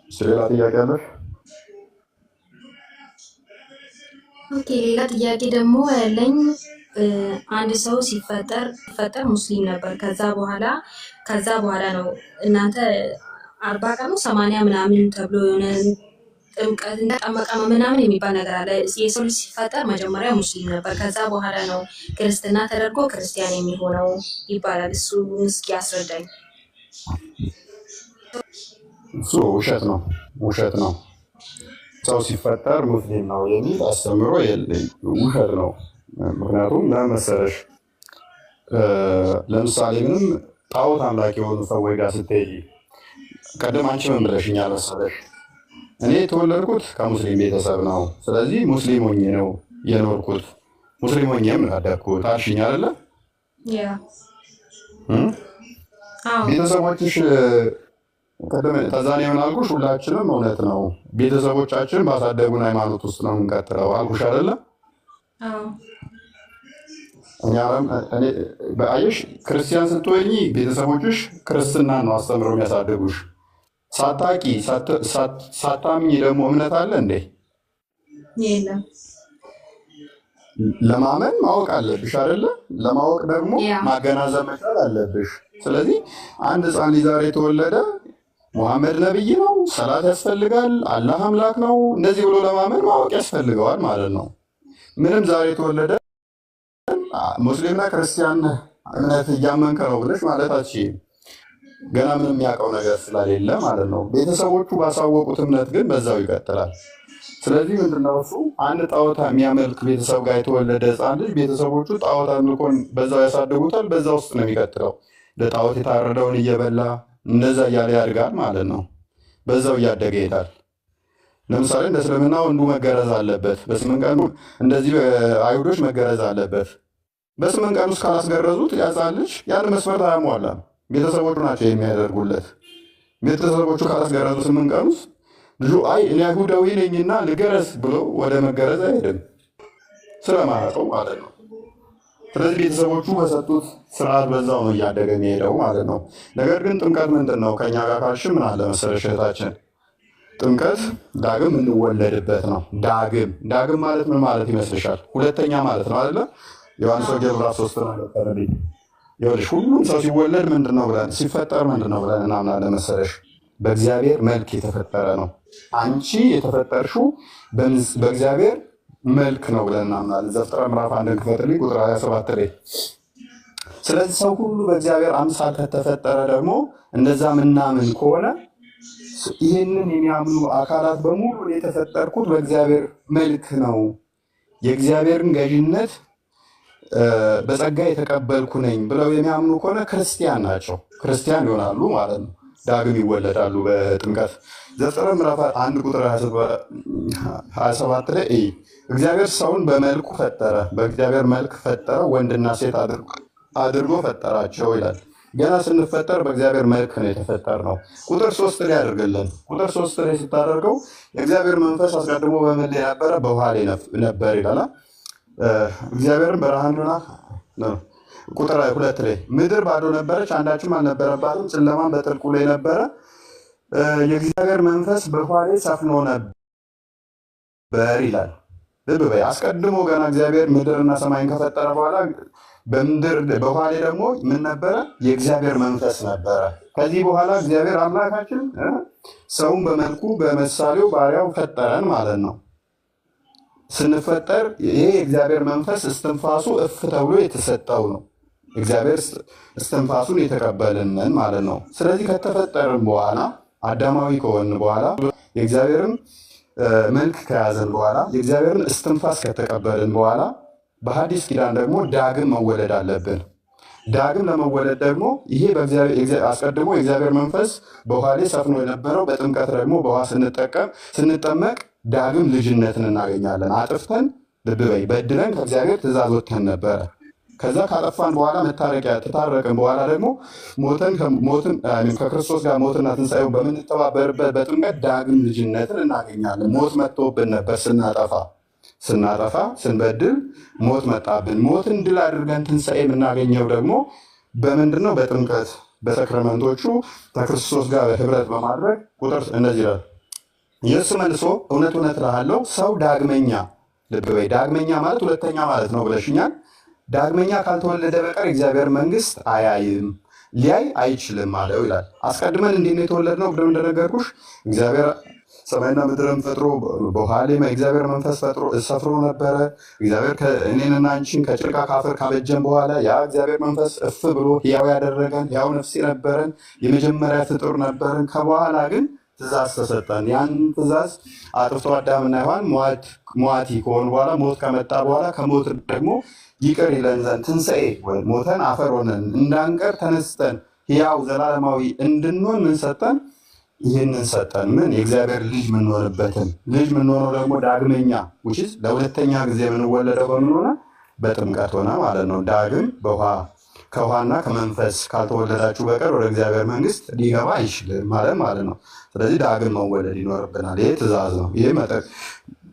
ሌላ ጥያቄ አለሽ? ኦኬ ሌላ ጥያቄ ደግሞ ያለኝ አንድ ሰው ሲፈጠር ሙስሊም ነበር። ከዛ በኋላ ነው እናንተ 40 ቀኑ 80 ምናምን ተብሎ የሆነ ጥምቀት እንደጠመቀ ምናምን የሚባል ነገር አለ። የሰው ልጅ ሲፈጠር መጀመሪያ ሙስሊም ነበር፣ ከዛ በኋላ ነው ክርስትና ተደርጎ ክርስቲያን የሚሆነው ይባላል። እሱ እስኪ ያስረዳኝ። እሱ ውሸት ነው። ሰው ሲፈጠር ሙስሊም ነው የሚል አስተምሮ ውሸት ነው። ምክንያቱም ለምን መሰለሽ፣ ለምሳሌ ምንም ጣዖት አምላክ የሆኑ ሰዎች ጋር ስትሄጂ፣ ቀደም አንቺ ምን ብለሽኛል መሰለሽ? እኔ የተወለድኩት ከሙስሊም ቤተሰብ ነው፣ ስለዚህ ሙስሊም ሆኜ ነው የኖርኩት፣ ሙስሊም ሆኜም ያደግኩት አልሽኝ አይደለ? ቤተሰቦችሽ ከዛኔ ምን አልኩሽ? ሁላችንም እውነት ነው ቤተሰቦቻችን ባሳደጉን ሃይማኖት ውስጥ ነው የምንቀጥለው አልኩሽ አይደለ? አየሽ፣ ክርስቲያን ስትሆኚ ቤተሰቦችሽ ክርስትናን ነው አስተምረው የሚያሳድጉሽ። ሳታምኚ ደግሞ እምነት አለ እንዴ? የለም። ለማመን ማወቅ አለብሽ አይደለ? ለማወቅ ደግሞ ማገናዘብ መቻል አለብሽ። ስለዚህ አንድ ሕፃን ልጅ ዛሬ የተወለደ ሙሐመድ ነብይ ነው፣ ሰላት ያስፈልጋል፣ አላህ አምላክ ነው፣ እንደዚህ ብሎ ለማመን ማወቅ ያስፈልገዋል ማለት ነው። ምንም ዛሬ የተወለደ ሙስሊምና ክርስቲያን እምነት እያመንከ ነው ብለሽ ማለት አትችይም። ገና ምንም የሚያውቀው ነገር ስለሌለ ማለት ነው። ቤተሰቦቹ ባሳወቁት እምነት ግን በዛው ይቀጥላል። ስለዚህ ምንድነው እሱ አንድ ጣዖት የሚያመልክ ቤተሰብ ጋር የተወለደ ሕፃን ልጅ ቤተሰቦቹ ጣዖት አምልኮን በዛው ያሳድጉታል። በዛ ውስጥ ነው የሚቀጥለው። ለጣዖት የታረደውን እየበላ እንደዛ እያለ ያድጋል ማለት ነው። በዛው እያደገ ይሄዳል። ለምሳሌ እንደ እስልምና ወንዱ መገረዝ አለበት። በ8 ቀኑ እንደዚህ አይሁዶች መገረዝ አለበት። በ8 ቀን ውስጥ ካላስገረዙት ያጻን ልጅ ያን መስፈርት አያሟላም። ቤተሰቦቹ ናቸው የሚያደርጉለት። ቤተሰቦቹ ካላስገረዙ 8 ቀን ውስጥ ልጁ አይ እኔ አይሁዳዊ ነኝና ልገረዝ ብሎ ወደ መገረዝ አይሄድም፣ ስለማያውቀው ማለት ነው። ስለዚህ ቤተሰቦቹ በሰጡት ስርዓት በዛው ነው እያደገ የሚሄደው ማለት ነው። ነገር ግን ጥምቀት ምንድን ነው ከኛ ጋር ካልሽ ምን አለ መሰለሽ እህታችን፣ ጥምቀት ዳግም የምንወለድበት ነው። ዳግም ማለት ምን ማለት ይመስልሻል? ሁለተኛ ማለት ነው አይደለ? ዮሐንስ ወንጌል ምዕራፍ 3 ነው ያቀረበልኝ። ይኸውልሽ ሁሉም ሰው ሲወለድ ምንድነው ብለን ሲፈጠር ምንድነው ብለን እናምናለን መሰለሽ? በእግዚአብሔር መልክ የተፈጠረ ነው። አንቺ የተፈጠርሽው በእግዚአብሔር መልክ ነው ብለን እናምናለን። ዘፍጥረት ምዕራፍ 1 ክፈትልኝ ቁጥር 27 ላይ። ስለዚህ ሰው ሁሉ በእግዚአብሔር አምሳል ከተፈጠረ ደግሞ እንደዛ ምናምን ከሆነ ይህንን የሚያምኑ አካላት በሙሉ የተፈጠርኩት በእግዚአብሔር መልክ ነው፣ የእግዚአብሔርን ገዥነት በጸጋ የተቀበልኩ ነኝ ብለው የሚያምኑ ከሆነ ክርስቲያን ናቸው። ክርስቲያን ይሆናሉ ማለት ነው። ዳግም ይወለዳሉ በጥምቀት። ዘፍጥረት ምዕራፍ 1 ቁጥር 27 ላይ እግዚአብሔር ሰውን በመልኩ ፈጠረ፣ በእግዚአብሔር መልክ ፈጠረ፣ ወንድና ሴት አድርጎ ፈጠራቸው ይላል። ገና ስንፈጠር በእግዚአብሔር መልክ ነው የተፈጠርነው። ቁጥር 3 ላይ ያደርግልን። ቁጥር 3 ላይ ስታደርገው የእግዚአብሔር መንፈስ አስቀድሞ በምን ላይ ነበረ? በውሃ ላይ ነበር ይላል። እግዚአብሔርን በረሃንና ቁጥር 2 ላይ ምድር ባዶ ነበረች፣ አንዳችም አልነበረባትም፣ ጨለማም በጥልቁ ላይ ነበረ፣ የእግዚአብሔር መንፈስ በውሃ ላይ ሰፍኖ ነበር ይላል። ልብ በይ፣ አስቀድሞ ገና እግዚአብሔር ምድርና ሰማይን ከፈጠረ በኋላ በምድር በውሃ ላይ ደግሞ ምን ነበረ? የእግዚአብሔር መንፈስ ነበረ። ከዚህ በኋላ እግዚአብሔር አምላካችን ሰውን በመልኩ በምሳሌው ባሪያው ፈጠረን ማለት ነው። ስንፈጠር ይሄ የእግዚአብሔር መንፈስ እስትንፋሱ እፍ ተብሎ የተሰጠው ነው። እግዚአብሔር እስትንፋሱን የተቀበልንን ማለት ነው። ስለዚህ ከተፈጠርን በኋላ አዳማዊ ከሆንን በኋላ የእግዚአብሔርን መልክ ከያዘን በኋላ የእግዚአብሔርን እስትንፋስ ከተቀበልን በኋላ በሐዲስ ኪዳን ደግሞ ዳግም መወለድ አለብን። ዳግም ለመወለድ ደግሞ ይሄ አስቀድሞ የእግዚአብሔር መንፈስ በውሃ ላይ ሰፍኖ የነበረው በጥምቀት ደግሞ በውሃ ስንጠመቅ ዳግም ልጅነትን እናገኛለን። አጥፍተን ልብ በይ በድለን ከእግዚአብሔር ትእዛዝ ወጥተን ነበረ። ከዛ ካጠፋን በኋላ ተታረቅን በኋላ ደግሞ ከክርስቶስ ጋር ሞትና ትንሣኤውን በምንተባበርበት በጥምቀት ዳግም ልጅነትን እናገኛለን። ሞት መጥቶብን ነበር ስናጠፋ ስንበድል ሞት መጣብን። ሞትን ድል አድርገን ትንሣኤ የምናገኘው ደግሞ በምንድን ነው? በጥምቀት በሰክረመንቶቹ ከክርስቶስ ጋር ህብረት በማድረግ ቁጥር እነዚህ ኢየሱስ መልሶ እውነት እውነት እልሃለሁ ሰው ዳግመኛ፣ ልብ በይ፣ ዳግመኛ ማለት ሁለተኛ ማለት ነው ብለሽኛል። ዳግመኛ ካልተወለደ በቀር እግዚአብሔር መንግስት አያይም ሊያይ አይችልም አለው ይላል። አስቀድመን እንዴት ነው የተወለድነው? ቅድም እንደነገርኩሽ እግዚአብሔር ሰማይና ምድርን ፈጥሮ በኋላም እግዚአብሔር መንፈስ ፈጥሮ ሰፍሮ ነበረ። እግዚአብሔር እኔንና አንቺን ከጭቃ ከአፈር ካበጀን በኋላ ያ እግዚአብሔር መንፈስ እፍ ብሎ ሕያው ያደረገን ሕያው ነፍስ ነበረን፣ የመጀመሪያ ፍጡር ነበርን። ከበኋላ ግን ትእዛዝ ተሰጠን። ያን ትእዛዝ አጥፍቶ አዳምና ሔዋን ሟቲ ከሆኑ በኋላ ሞት ከመጣ በኋላ ከሞት ደግሞ ይቅር ይለን ዘንድ ትንሣኤ ወይ ሞተን አፈር ሆነን እንዳንቀር ተነስተን ሕያው ዘላለማዊ እንድንሆን ምን ሰጠን? ይህንን ሰጠን። ምን? የእግዚአብሔር ልጅ የምንሆንበትን። ልጅ የምንሆነው ደግሞ ዳግመኛ ውጭስ ለሁለተኛ ጊዜ የምንወለደው በምን ሆነ? በጥምቀት ሆነ ማለት ነው። ዳግም ከውሃና ከመንፈስ ካልተወለዳችሁ በቀር ወደ እግዚአብሔር መንግስት ሊገባ አይችልም ማለት ነው። ስለዚህ ዳግም መወለድ ይኖርብናል። ይሄ ትእዛዝ ነው። ይሄ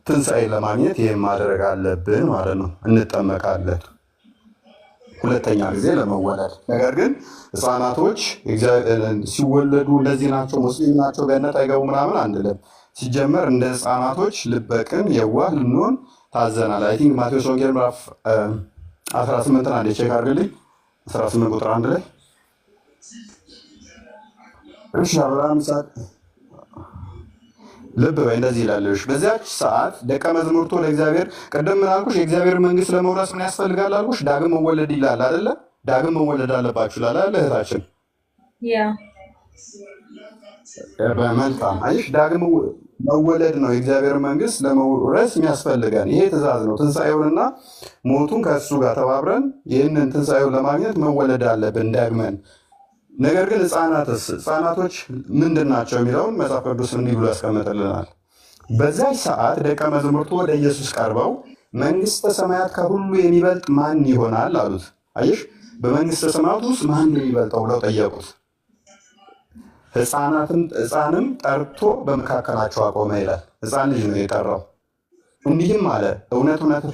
ትንሣኤ ለማግኘት ይህም ማድረግ አለብን ማለት ነው። እንጠመቃለን ሁለተኛ ጊዜ ለመወለድ። ነገር ግን ህፃናቶች ሲወለዱ እንደዚህ ናቸው፣ ሙስሊም ናቸው፣ ገነት አይገቡ ምናምን አንልም። ሲጀመር እንደ ህፃናቶች ልበቅን የዋህ ልንሆን ታዘናል። አይ ቲንክ ማቴዎስ ወንጌል ምዕራፍ 18 አንዴ ቼክ አድርግልኝ። 18 ቁጥር 1 ላይ እሺ አብርሃም ልብ በይ እንደዚህ ይላለሽ። በዚያች ሰዓት ደቀ መዛሙርቱ ለእግዚአብሔር ቅድም ምን አልኩሽ? የእግዚአብሔር መንግስት ለመውረስ ምን ያስፈልጋል አልኩሽ? ዳግም መወለድ ይላል አይደለ? ዳግም መወለድ አለባችሁ ይላል አይደለ እህታችን? መልካም አይሽ፣ ዳግም መወለድ ነው የእግዚአብሔር መንግስት ለመውረስ የሚያስፈልገን። ይሄ ትእዛዝ ነው። ትንሣኤውንና ሞቱን ከእሱ ጋር ተባብረን ይህንን ትንሣኤውን ለማግኘት መወለድ አለብን ዳግመን። ነገር ግን ህፃናቶች ምንድን ናቸው የሚለውን መጽሐፍ ቅዱስ እንዲህ ብሎ ያስቀምጥልናል። በዚያች ሰዓት ደቀ መዛሙርቱ ወደ ኢየሱስ ቀርበው መንግስተ ሰማያት ከሁሉ የሚበልጥ ማን ይሆናል አሉት። አየሽ፣ በመንግስተ ሰማያት ውስጥ ማን የሚበልጠው ብለው ጠየቁት። ህፃንም ጠርቶ በመካከላቸው አቆመ ይላል። ህፃን ልጅ ነው የጠራው። እንዲህም አለ፣ እውነት እውነት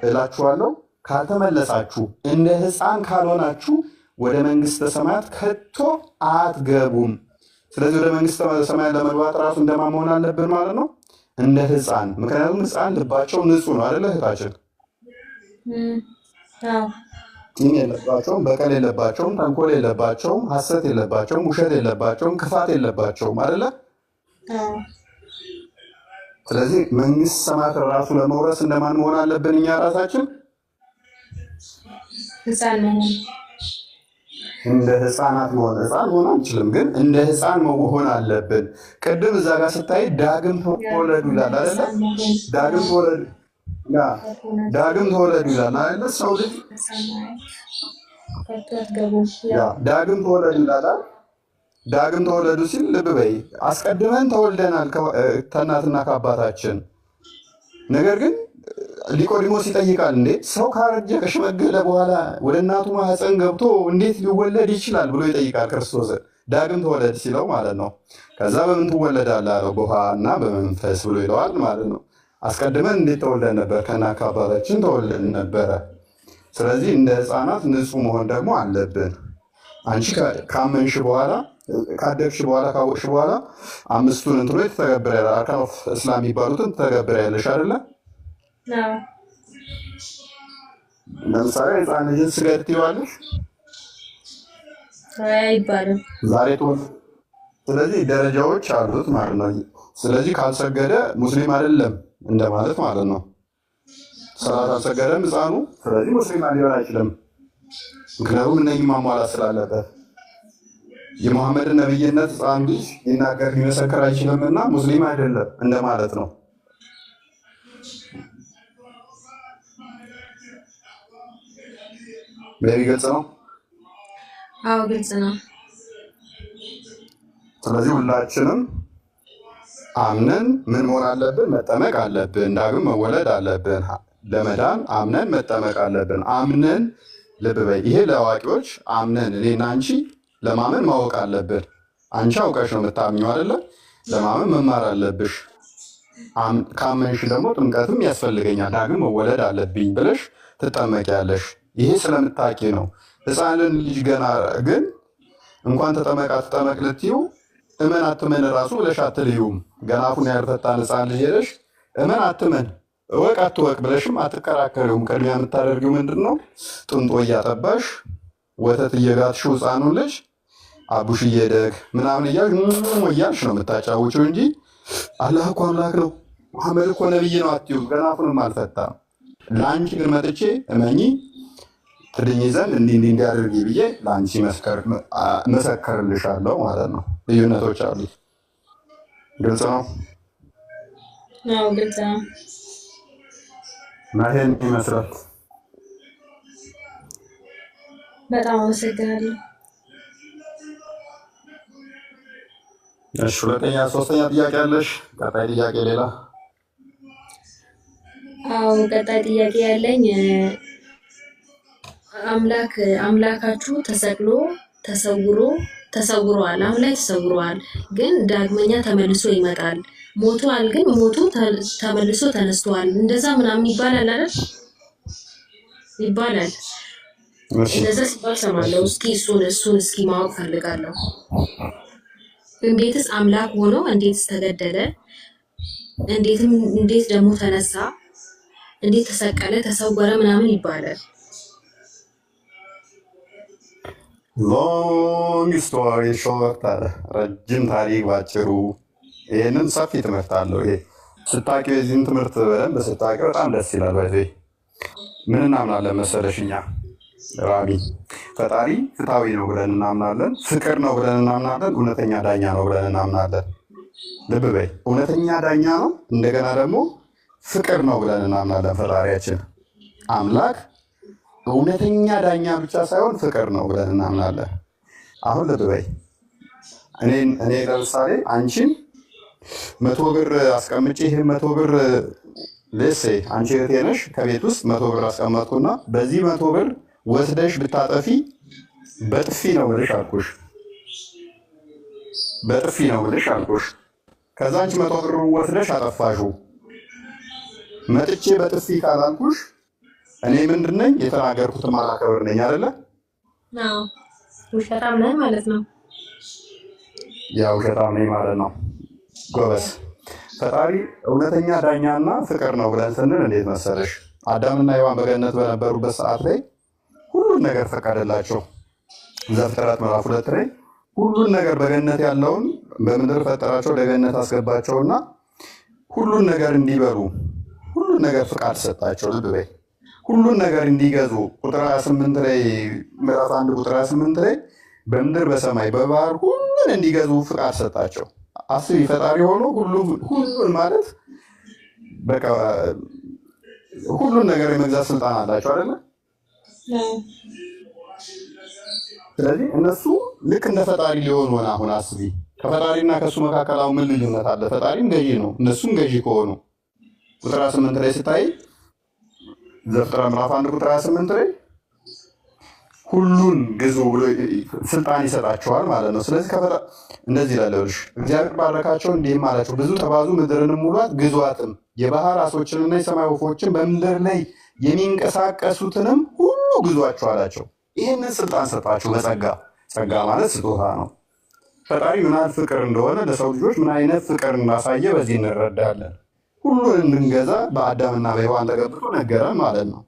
እላችኋለሁ ካልተመለሳችሁ እንደ ህፃን ካልሆናችሁ ወደ መንግስተ ሰማያት ከቶ አትገቡም። ስለዚህ ወደ መንግስተ ሰማያት ለመግባት ራሱ እንደማን መሆን አለብን ማለት ነው? እንደ ህፃን። ምክንያቱም ህፃን ልባቸው ንጹህ ነው አይደለ እህታችን? ቂም የለባቸውም፣ በቀል የለባቸውም፣ ተንኮል የለባቸውም፣ ሐሰት የለባቸውም፣ ውሸት የለባቸውም፣ ክፋት የለባቸውም አይደለ? ስለዚህ መንግስት ሰማያት ራሱ ለመውረስ እንደማን መሆን አለብን? እኛ ራሳችን ህፃን መሆን እንደ ህፃናት መሆን ህፃን መሆን አንችልም፣ ግን እንደ ህፃን መሆን አለብን። ቅድም እዛ ጋር ስታይ ዳግም ተወለዱ ይላል አይደለ? ዳግም ተወለዱ ይላል አይደለ? ሰው ልጅ ዳግም ተወለዱ ይላል። ዳግም ተወለዱ ሲል ልብ በይ፣ አስቀድመን ተወልደናል ከእናትና ከአባታችን። ነገር ግን ኒቆዲሞስ ይጠይቃል፣ እንዴ ሰው ካረጀ ከሸመገለ በኋላ ወደ እናቱ ማህፀን ገብቶ እንዴት ሊወለድ ይችላል ብሎ ይጠይቃል ክርስቶስን። ዳግም ተወለድ ሲለው ማለት ነው። ከዛ በምን ትወለዳለህ አለው። በውሃ እና በመንፈስ ብሎ ይለዋል ማለት ነው። አስቀድመን እንዴት ተወልደን ነበር? ከእናት ከአባታችን ተወልደን ነበረ። ስለዚህ እንደ ህፃናት ንጹህ መሆን ደግሞ አለብን። አንቺ ካመንሽ በኋላ ካደግሽ በኋላ ካወቅሽ በኋላ አምስቱን እንትኖች ትተገብሪያለሽ። አርካን ኦፍ እስላም የሚባሉትን ትተገብሪያለሽ አይደለ? ለምሳሌ ህፃን ልጅን ስገድ ትይዋለሽ አይባልም ዛሬ ስለዚህ ደረጃዎች አሉት ማለት ነው። ስለዚህ ካልሰገደ ሙስሊም አይደለም እንደማለት ማለት ነው። ሰላት አልሰገደም ህፃኑ፣ ስለዚህ ሙስሊም ሊሆን አይችልም። ምክንያቱም እነዚህ ማሟላት ስላለበት የሙሐመድን ነብይነት ህፃን ልጅ ሊናገር ሊመሰክር አይችልም እና ሙስሊም አይደለም እንደማለት ነው። ግልጽ ነው? አዎ ግልጽ ነው። ስለዚህ ሁላችንም አምነን ምን መሆን አለብን? መጠመቅ አለብን። ዳግም መወለድ አለብን። ለመዳን አምነን መጠመቅ አለብን። አምነን ልብ በይ፣ ይሄ ለአዋቂዎች አምነን፣ እኔና አንቺ ለማመን ማወቅ አለብን። አንቺ አውቀሽ ነው የምታምኘው አይደለ? ለማመን መማር አለብሽ። ካመንሽ ደግሞ ጥምቀትም ያስፈልገኛል፣ ዳግም መወለድ አለብኝ ብለሽ ትጠመቂያለሽ። ይሄ ስለምታውቂ ነው። ህፃንን ልጅ ገና ግን እንኳን ተጠመቅ ልትይው እመን አትመን ራሱ ብለሽ አትልዩም ገና አፉን ያልፈታን ሕፃን ልጅ ሄደሽ እመን አትመን እወቅ አትወቅ ብለሽም አትከራከሪውም። ቅድሚያ የምታደርጊው ምንድን ነው? ጥንጦ እያጠባሽ ወተት እየጋትሽው ሕፃኑን ልጅ አቡሽ እየደግ ምናምን እያልሽ ነው የምታጫውችው እንጂ አላህ እኮ አምላክ ነው መሐመድ እኮ ነብይ ነው አትዩም። ገና አፉንም አልፈታም። ለአንቺ ግን መጥቼ እመኚ ትድኝ ዘንድ እንዲህ እንዲያደርጊ ብዬ ለአንቺ መሰከርልሻለሁ ማለት ነው። ልዩነቶች አሉት። ግልጽ ነው? አዎ ግልጽ ነው። ይሄን ይመስላል። በጣም አመሰግናለሁ። እሺ፣ ሁለተኛ ሶስተኛ ጥያቄ አለሽ? ቀጣይ ጥያቄ ሌላ? አዎ ቀጣይ ጥያቄ ያለኝ አምላካችሁ ተሰቅሎ ተሰውሯል። አሁን ላይ ተሰውሯል፣ ግን ዳግመኛ ተመልሶ ይመጣል። ሞቷል፣ ግን ሞቱ ተመልሶ ተነስቷል። እንደዛ ምናምን ይባላል አይደል? ይባላል። እንደዛ ሲባል ሰማለሁ። እሱን እስኪ ማወቅ ፈልጋለሁ። እንዴትስ አምላክ ሆኖ እንዴትስ ተገደለ? እንዴት ደግሞ ተነሳ? እንዴት ተሰቀለ፣ ተሰወረ ምናምን ይባላል። ሎንግ ስቶሪ ሾርት አለ ረጅም ታሪክ ባጭሩ። ይህንን ሰፊ ትምህርት አለው። ይሄ ስታቂው የዚህን ትምህርት በደንብ ስታቂው በጣም ደስ ይላል። ባይዘ ምን እናምናለን መሰለሽ? እኛ ራሚ ፈጣሪ ፍትሐዊ ነው ብለን እናምናለን። ፍቅር ነው ብለን እናምናለን። እውነተኛ ዳኛ ነው ብለን እናምናለን። ልብ በይ፣ እውነተኛ ዳኛ ነው፣ እንደገና ደግሞ ፍቅር ነው ብለን እናምናለን። ፈጣሪያችን አምላክ እውነተኛ ዳኛ ብቻ ሳይሆን ፍቅር ነው ብለን እናምናለን። አሁን ልብ በይ፣ እኔ ለምሳሌ አንቺን 100 ብር አስቀምጬ ይህ 100 ብር ልሴ አንቺ እህቴ ነሽ፣ ከቤት ውስጥ 100 ብር አስቀመጥኩና በዚህ 100 ብር ወስደሽ ብታጠፊ በጥፊ ነው ብልሽ አልኩሽ። በጥፊ ነው ብልሽ አልኩሽ። ከዛ አንቺ 100 ብር ወስደሽ አጠፋሽው። መጥቼ በጥፊ ካላልኩሽ እኔ ምንድን ነኝ? የተናገርኩትን ማላከብር ነኝ አይደለ? አዎ ውሸታም ነኝ ማለት ነው። ያ ውሸታም ነኝ ማለት ነው። ጎበስ። ፈጣሪ እውነተኛ ዳኛና ፍቅር ነው ብለን ስንል እንዴት መሰለሽ? አዳምና ሔዋን በገነት በነበሩበት ሰዓት ላይ ሁሉን ነገር ፈቀደላቸው። ዘፍጥረት ምዕራፍ 2 ላይ ሁሉን ነገር በገነት ያለውን በምድር ፈጠራቸው፣ ለገነት አስገባቸውና ሁሉን ነገር እንዲበሉ ሁሉን ነገር ፍቃድ ሰጣቸው። ልብ በይ፣ ሁሉን ነገር እንዲገዙ ቁጥር 28 ላይ ምዕራፍ 1 ቁጥር 28 ላይ በምድር በሰማይ በባህር ሁሉን እንዲገዙ ፍቃድ ሰጣቸው። አስቢ፣ ፈጣሪ ሆኖ ሁሉን ማለት በቃ ሁሉን ነገር የመግዛት ስልጣን አላቸው አይደለ? ስለዚህ እነሱ ልክ እንደ ፈጣሪ ሊሆኑ ሆነ። አሁን አስቢ፣ ከፈጣሪና ከእሱ መካከል አሁን ምን ልዩነት አለ? ፈጣሪም ገዢ ነው፣ እነሱም ገዢ ከሆኑ ቁጥር 28 ላይ ስታይ ዘፍጥረት ምዕራፍ 1 ቁጥር 28 ላይ ሁሉን ግዙ ብሎ ስልጣን ይሰጣቸዋል ማለት ነው። ስለዚህ እንደዚህ ላለውልሽ እግዚአብሔር ባረካቸው፣ እንዲህም አላቸው ብዙ ተባዙ፣ ምድርንም ሙሏት፣ ግዟትም፣ የባህር ዓሦችንና የሰማይ ወፎችን በምድር ላይ የሚንቀሳቀሱትንም ሁሉ ግዟቸው አላቸው። ይህንን ስልጣን ሰጣቸው በጸጋ። ጸጋ ማለት ስጦታ ነው። ፈጣሪ ምን ያህል ፍቅር እንደሆነ ለሰው ልጆች ምን አይነት ፍቅር እንዳሳየ በዚህ እንረዳለን። ሁሉን እንድንገዛ በአዳምና በሔዋን ተገብቶ ነገረን ማለት ነው።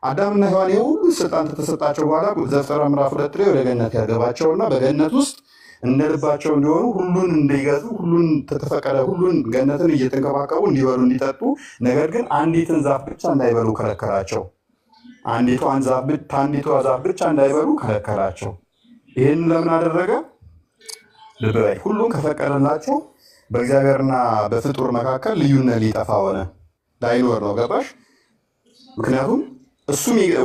አዳምና ሔዋን የሁሉ ስልጣን ከተሰጣቸው በኋላ ዘፍጥረት ምዕራፍ 2 ላይ ወደ ገነት ያገባቸውና በገነት ውስጥ እንደ ልባቸው እንዲሆኑ ሁሉን እንዲገዙ ሁሉን ተፈቀደ። ሁሉን ገነትን እየተንከባከቡ እንዲበሉ እንዲጠጡ፣ ነገር ግን አንዲትን ዛፍ ብቻ እንዳይበሉ ከለከላቸው። አንዲቷን ዛፍ ብቻ እንዳይበሉ ከለከላቸው። ይህን ለምን አደረገ? ልብ በይ፣ ሁሉን ከፈቀደላቸው በእግዚአብሔርና በፍጡር መካከል ልዩነት ሊጠፋ ሆነ፣ ላይኖር ነው። ገባሽ? ምክንያቱም እሱ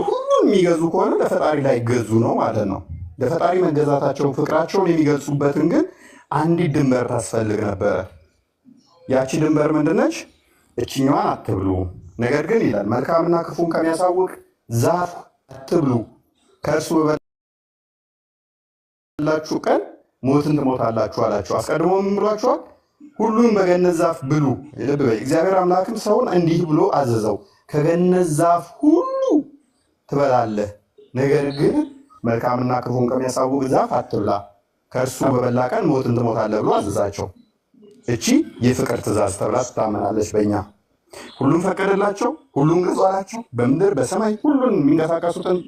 ሁሉን የሚገዙ ከሆነ ለፈጣሪ ላይ ገዙ ነው ማለት ነው። ለፈጣሪ መገዛታቸውን ፍቅራቸውን የሚገልጹበትን ግን አንዲት ድንበር ታስፈልግ ነበረ። ያቺ ድንበር ምንድነች? እችኛዋን አትብሉ፣ ነገር ግን ይላል መልካምና ክፉን ከሚያሳውቅ ዛፍ አትብሉ፣ ከእርሱ በበላችሁ ቀን ሞትን ትሞታላችሁ አላቸው። አስቀድሞ ምን ብሏቸዋል? ሁሉም በገነት ዛፍ ብሉ። ልብ በይ፣ እግዚአብሔር አምላክም ሰውን እንዲህ ብሎ አዘዘው፣ ከገነት ዛፍ ሁሉ ትበላለህ፣ ነገር ግን መልካምና ክፉን ከሚያሳውቅ ዛፍ አትብላ፣ ከእርሱ በበላ ቀን ሞትን ትሞታለህ ብሎ አዘዛቸው። እቺ የፍቅር ትእዛዝ ተብላ ትታመናለች በእኛ። ሁሉም ፈቀደላቸው፣ ሁሉም ግዙ አላቸው። በምድር በሰማይ ሁሉን የሚንቀሳቀሱትን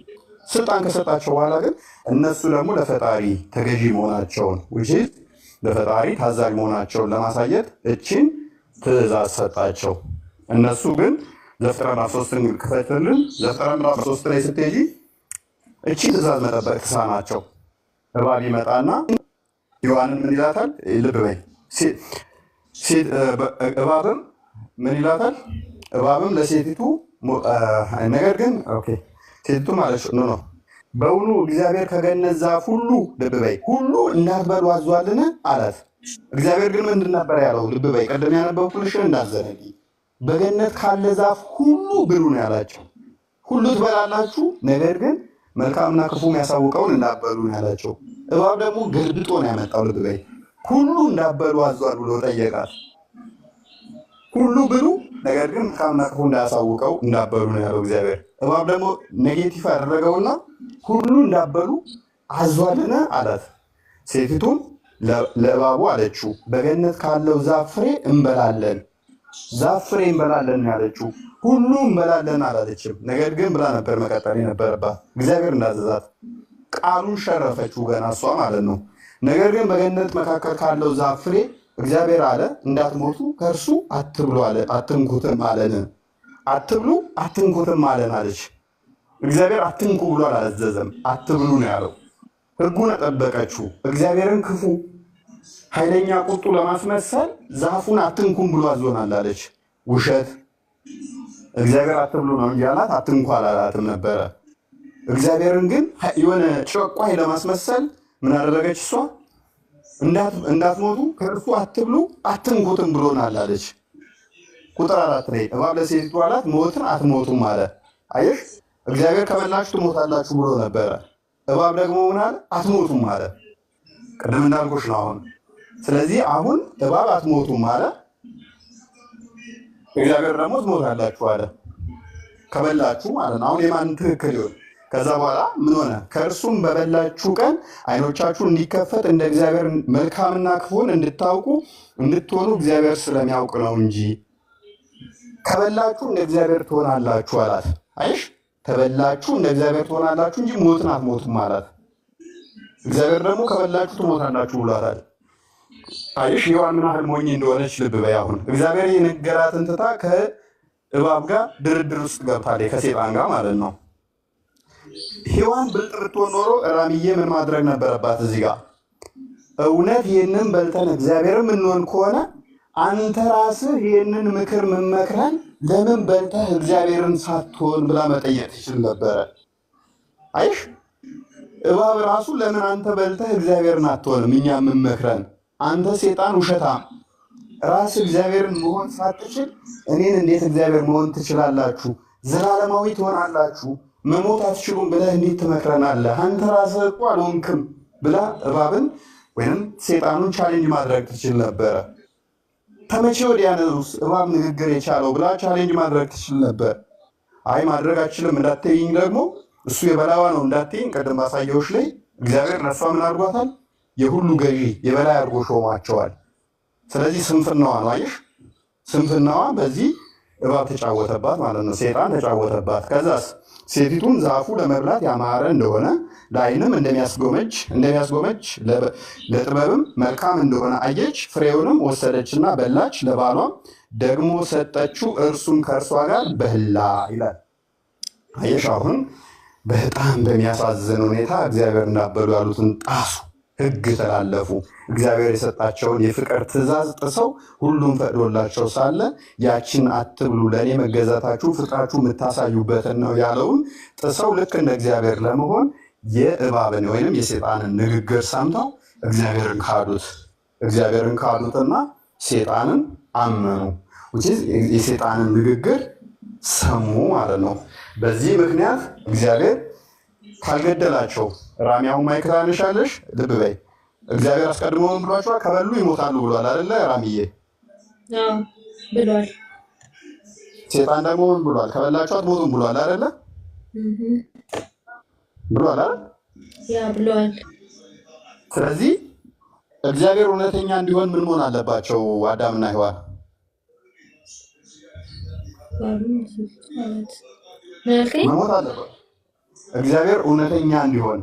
ስልጣን ከሰጣቸው በኋላ ግን እነሱ ደግሞ ለፈጣሪ ተገዢ መሆናቸውን ለፈጣሪ ታዛዥ መሆናቸውን ለማሳየት እቺን ትእዛዝ ሰጣቸው። እነሱ ግን ዘፍጥረት 3ን ክፈትልን። ዘፍጥረት 3 ላይ ስትሄጂ እቺ ትእዛዝ መጠበቅ ተሳናቸው። እባብ ይመጣና ሔዋንን ምን ይላታል? ልብ በይ። እባብም ምን ይላታል? እባብም ለሴቲቱ ነገር ግን ሴቲቱ ማለት ነው በውኑ እግዚአብሔር ከገነት ዛፍ ሁሉ ልብ በይ ሁሉ እንዳትበሉ አዟልን አላት። እግዚአብሔር ግን ምንድን ነበር ያለው? ልብ በይ ቀደም ያነበብኩልሽ እንዳዘነጊ በገነት ካለ ዛፍ ሁሉ ብሉ ነው ያላቸው። ሁሉ ትበላላችሁ፣ ነገር ግን መልካምና ክፉ የሚያሳውቀውን እንዳትበሉ ነው ያላቸው። እባብ ደግሞ ገልብጦ ነው ያመጣው። ልብ በይ ሁሉ እንዳትበሉ አዟል ብሎ ጠየቃት። ሁሉ ብሉ፣ ነገር ግን መልካምና ክፉ እንዳያሳውቀው እንዳትበሉ ነው ያለው እግዚአብሔር። እባብ ደግሞ ኔጌቲቭ ያደረገውና ሁሉ እንዳትበሉ አዟልን አላት። ሴቲቱም ለእባቡ አለችው በገነት ካለው ዛፍ ፍሬ እንበላለን፣ ዛፍ ፍሬ እንበላለን ያለችው ሁሉ እንበላለን አላለችም። ነገር ግን ብላ ነበር መቀጠል የነበረባት እግዚአብሔር እንዳዘዛት። ቃሉን ሸረፈችው ገና እሷ ማለት ነው። ነገር ግን በገነት መካከል ካለው ዛፍ ፍሬ እግዚአብሔር አለ እንዳትሞቱ ከእርሱ አትብሉ አለ፣ አትንኩትም አለን። አትብሉ አትንኩትም አለን አለች። እግዚአብሔር አትንኩ ብሎ አላዘዘም፣ አትብሉ ነው ያለው። ሕጉን ጠበቀችው። እግዚአብሔርን ክፉ ኃይለኛ ቁጡ ለማስመሰል ዛፉን አትንኩም ብሎ አዞናል አለች። ውሸት። እግዚአብሔር አትብሉ ነው እንጂ አላት፣ አትንኩ አላላትም ነበረ። እግዚአብሔርን ግን የሆነ ጨቋይ ለማስመሰል ምን አደረገች እሷ? እንዳትሞቱ ከእርሱ አትብሉ አትንኩትም ብሎናል አለች። ቁጥር 4 ላይ እባብ ለሴቲቱ አላት ሞትን አትሞቱም አለ። አየሽ፣ እግዚአብሔር ከበላችሁ ትሞታላችሁ ብሎ ነበረ። እባብ ደግሞ ምን አለ? አትሞቱም አለ። ቅድም እንዳልኩሽ ነው አሁን። ስለዚህ አሁን እባብ አትሞቱም አለ፣ እግዚአብሔር ደግሞ ትሞታላችሁ አለ። ከበላችሁ ማለት ነው። አሁን የማን ትክክል ይሆን? ከዛ በኋላ ምን ሆነ? ከእርሱም በበላችሁ ቀን ዓይኖቻችሁ እንዲከፈት እንደ እግዚአብሔር መልካምና ክፉን እንድታውቁ እንድትሆኑ እግዚአብሔር ስለሚያውቅ ነው እንጂ ከበላችሁ እንደ እግዚአብሔር ትሆናላችሁ አላት። አይሽ ከበላችሁ እንደ እግዚአብሔር ትሆናላችሁ እንጂ ሞትን አትሞቱም አላት። እግዚአብሔር ደግሞ ከበላችሁ ትሞታላችሁ ብሏታል። አይሽ ሔዋን ምን ያህል ሞኝ እንደሆነች ልብ በይ። አሁን እግዚአብሔር የነገራትን ትታ ከእባብ ጋር ድርድር ውስጥ ገብታለች፣ ከሴጣን ጋር ማለት ነው። ሔዋን ብልጥ ብትሆን ኖሮ ራምዬ ምን ማድረግ ነበረባት? እዚህ ጋር እውነት ይህንን በልተን እግዚአብሔር የምንሆን ከሆነ አንተ ራስህ ይህንን ምክር መመክረን ለምን በልተህ እግዚአብሔርን ሳትሆን ብላ መጠየቅ ትችል ነበረ። አይሽ እባብ ራሱ ለምን አንተ በልተህ እግዚአብሔርን አትሆንም እኛ የምንመክረን? አንተ ሴጣን ውሸታም፣ ራስ እግዚአብሔርን መሆን ሳትችል እኔን እንዴት እግዚአብሔር መሆን ትችላላችሁ? ዘላለማዊ ትሆናላችሁ፣ መሞት አትችሉም ብለህ እንዴት ትመክረናለህ? አንተ ራስህ እኮ አልሆንክም ብላ እባብን ወይም ሴጣኑን ቻሌንጅ ማድረግ ትችል ነበረ። ከመቼ ወዲያ ነው እባብ ንግግር የቻለው ብላ ቻሌንጅ ማድረግ ትችል ነበር። አይ ማድረግ አችልም እንዳትይኝ ደግሞ እሱ የበላዋ ነው እንዳትይኝ፣ ቀደም ባሳየሁሽ ላይ እግዚአብሔር ነሷ ምን አድርጓታል? የሁሉ ገዢ የበላይ አድርጎ ሾሟቸዋል። ስለዚህ ስንፍናዋ ነው። አየሽ፣ ስንፍናዋ በዚህ እባብ ተጫወተባት ማለት ነው። ሴጣን ተጫወተባት። ከዛስ ሴቲቱን ዛፉ ለመብላት ያማረ እንደሆነ ለዓይንም እንደሚያስጎመጅ ለጥበብም መልካም እንደሆነ አየች። ፍሬውንም ወሰደችና በላች፣ ለባሏም ደግሞ ሰጠችው፣ እርሱም ከእርሷ ጋር በላ ይላል። አየሽ፣ አሁን በጣም በሚያሳዝን ሁኔታ እግዚአብሔር እንዳበሉ ያሉትን ጣሱ፣ ሕግ ተላለፉ። እግዚአብሔር የሰጣቸውን የፍቅር ትእዛዝ ጥሰው ሁሉም ፈቅዶላቸው ሳለ ያችን አትብሉ ለእኔ መገዛታችሁ ፍቅራችሁ የምታሳዩበትን ነው ያለውን ጥሰው ልክ እንደ እግዚአብሔር ለመሆን የእባብን ወይም የሴጣንን ንግግር ሰምተው እግዚአብሔርን ካዱትና ሴጣንን አመኑ። የሴጣንን ንግግር ሰሙ ማለት ነው። በዚህ ምክንያት እግዚአብሔር ካልገደላቸው ራሚያው ማይክ ታነሻለሽ። ልብ በይ፣ እግዚአብሔር አስቀድሞ ምን ብሏቸዋል? ከበሉ ይሞታሉ ብሏል አይደለ? ራሚዬ ብሏል። ሴጣን ደግሞ ምን ብሏል? ከበላችሁ አትሞቱም ብሏል አይደለ? ብሏል አይደል? ያ ብሏል። ስለዚህ እግዚአብሔር እውነተኛ እንዲሆን ምን መሆን አለባቸው? አዳምና ሔዋን መሞት አለባቸው። እግዚአብሔር እውነተኛ እንዲሆን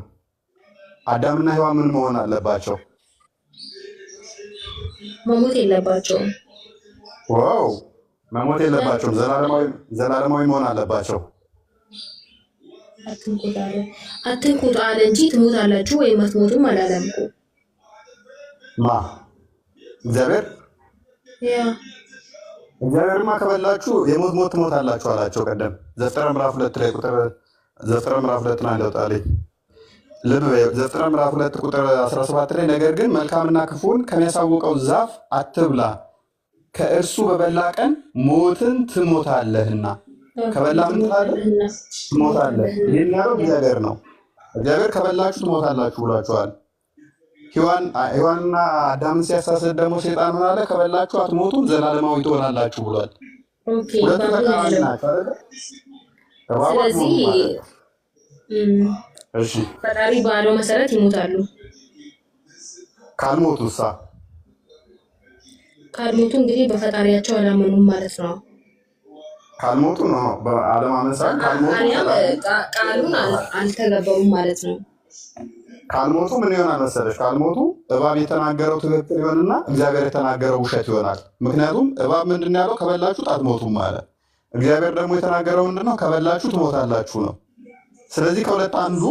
አዳምና ሔዋን ምን መሆን አለባቸው? መሞት የለባቸውም። ዋው መሞት የለባቸውም። ዘላለማዊ መሆን አለባቸው። አትንኩት አለ እንጂ ትሞታላችሁ ወይም አትሞቱም አላለም እኮ ማ እግዚአብሔር። እግዚአብሔርማ ከበላችሁ የሞት ሞት ትሞታላችሁ አላቸው። ቀደም ዘፍጥረት ምዕራፍ 2 ላይ ዘፍጥረት ምዕራፍ 2 ላይ እንደወጣልኝ ልብ ዘፍጥረት ምዕራፍ 2 ቁጥር 17 ላይ ነገር ግን መልካምና ክፉን ከሚያሳውቀው ዛፍ አትብላ፣ ከእርሱ በበላ ቀን ሞትን ትሞታለህና። ከበላ ምን ትላለህ? ትሞታለህ። ይህን ያለው እግዚአብሔር ነው። እግዚአብሔር ከበላችሁ ትሞታላችሁ ብሏቸዋል። ሔዋንና አዳምን ሲያሳስት ደግሞ ሴጣን ምን አለ? ከበላችሁ አትሞቱም ዘላለማዊ ትሆናላችሁ ብሏል። ሁለቱ ተቃራኒ ናቸው አይደለ? ስለዚህ ፈጣሪ ባለው መሰረት ይሞታሉ። ካልሞቱሳ? ካልሞቱ እንግዲህ በፈጣሪያቸው አላመኑም ማለት ነው። ካልሞቱ ነው በአለማመን ሳይሆን ቃሉን አልተገበሩም ማለት ነው። ካልሞቱ ምን ይሆናል መሰለሽ? ካልሞቱ እባብ የተናገረው ትክክል ይሆንና እግዚአብሔር የተናገረው ውሸት ይሆናል። ምክንያቱም እባብ ምንድን ያለው? ከበላችሁ አትሞቱም አለ። እግዚአብሔር ደግሞ የተናገረው ምንድነው? ከበላችሁ ትሞታላችሁ ነው። ስለዚህ ከሁለት አንዱ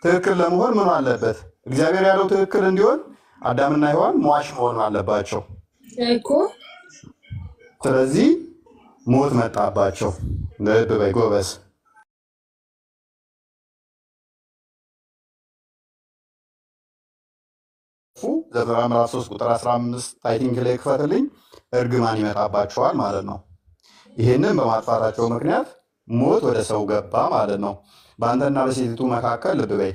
ትክክል ለመሆን ምን አለበት? እግዚአብሔር ያለው ትክክል እንዲሆን አዳምና ሔዋን ሟች መሆን አለባቸው እኮ። ስለዚህ ሞት መጣባቸው። ልብ በይ ጎበዝ። ዘፍጥረት ምዕራፍ 3 ቁጥር 15 ታይቲንግ ላይ ክፈትልኝ። እርግማን ይመጣባቸዋል ማለት ነው። ይህንን በማጥፋታቸው ምክንያት ሞት ወደ ሰው ገባ ማለት ነው። በአንተና በሴቲቱ መካከል ልብ በይ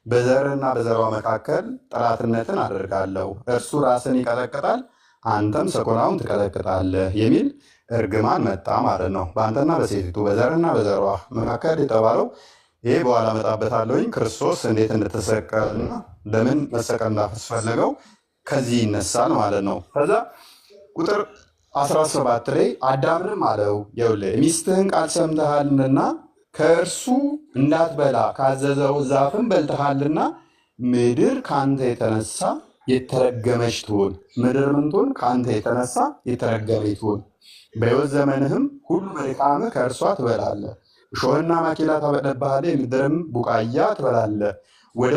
በዘርና በዘሯ መካከል ጠላትነትን አደርጋለሁ፣ እርሱ ራስን ይቀጠቅጣል፣ አንተም ሰኮናውን ትቀጠቅጣለህ የሚል እርግማን መጣ ማለት ነው። በአንተና በሴቲቱ በዘርና በዘሯ መካከል የተባለው ይሄ በኋላ መጣበታለሁኝ። ክርስቶስ እንዴት እንደተሰቀለና ለምን መሰቀል እንዳስፈለገው ከዚህ ይነሳል ማለት ነው። ከዛ ቁጥር 17 ላይ አዳምንም አለው ይኸውልህ ሚስትህን ቃል ሰምተሃልና ከእርሱ እንዳትበላ ካዘዘው ዛፍም በልተሃልና ምድር ከአንተ የተነሳ የተረገመች ትሁን። ምድር ምን ትሁን? ከአንተ የተነሳ የተረገመች ትሁን። በሕይወት ዘመንህም ሁሉ በድካምህ ከእርሷ ትበላለህ። እሾህና ማኪላ ታበቅልብሃለህ፣ የምድርም ቡቃያ ትበላለህ። ወደ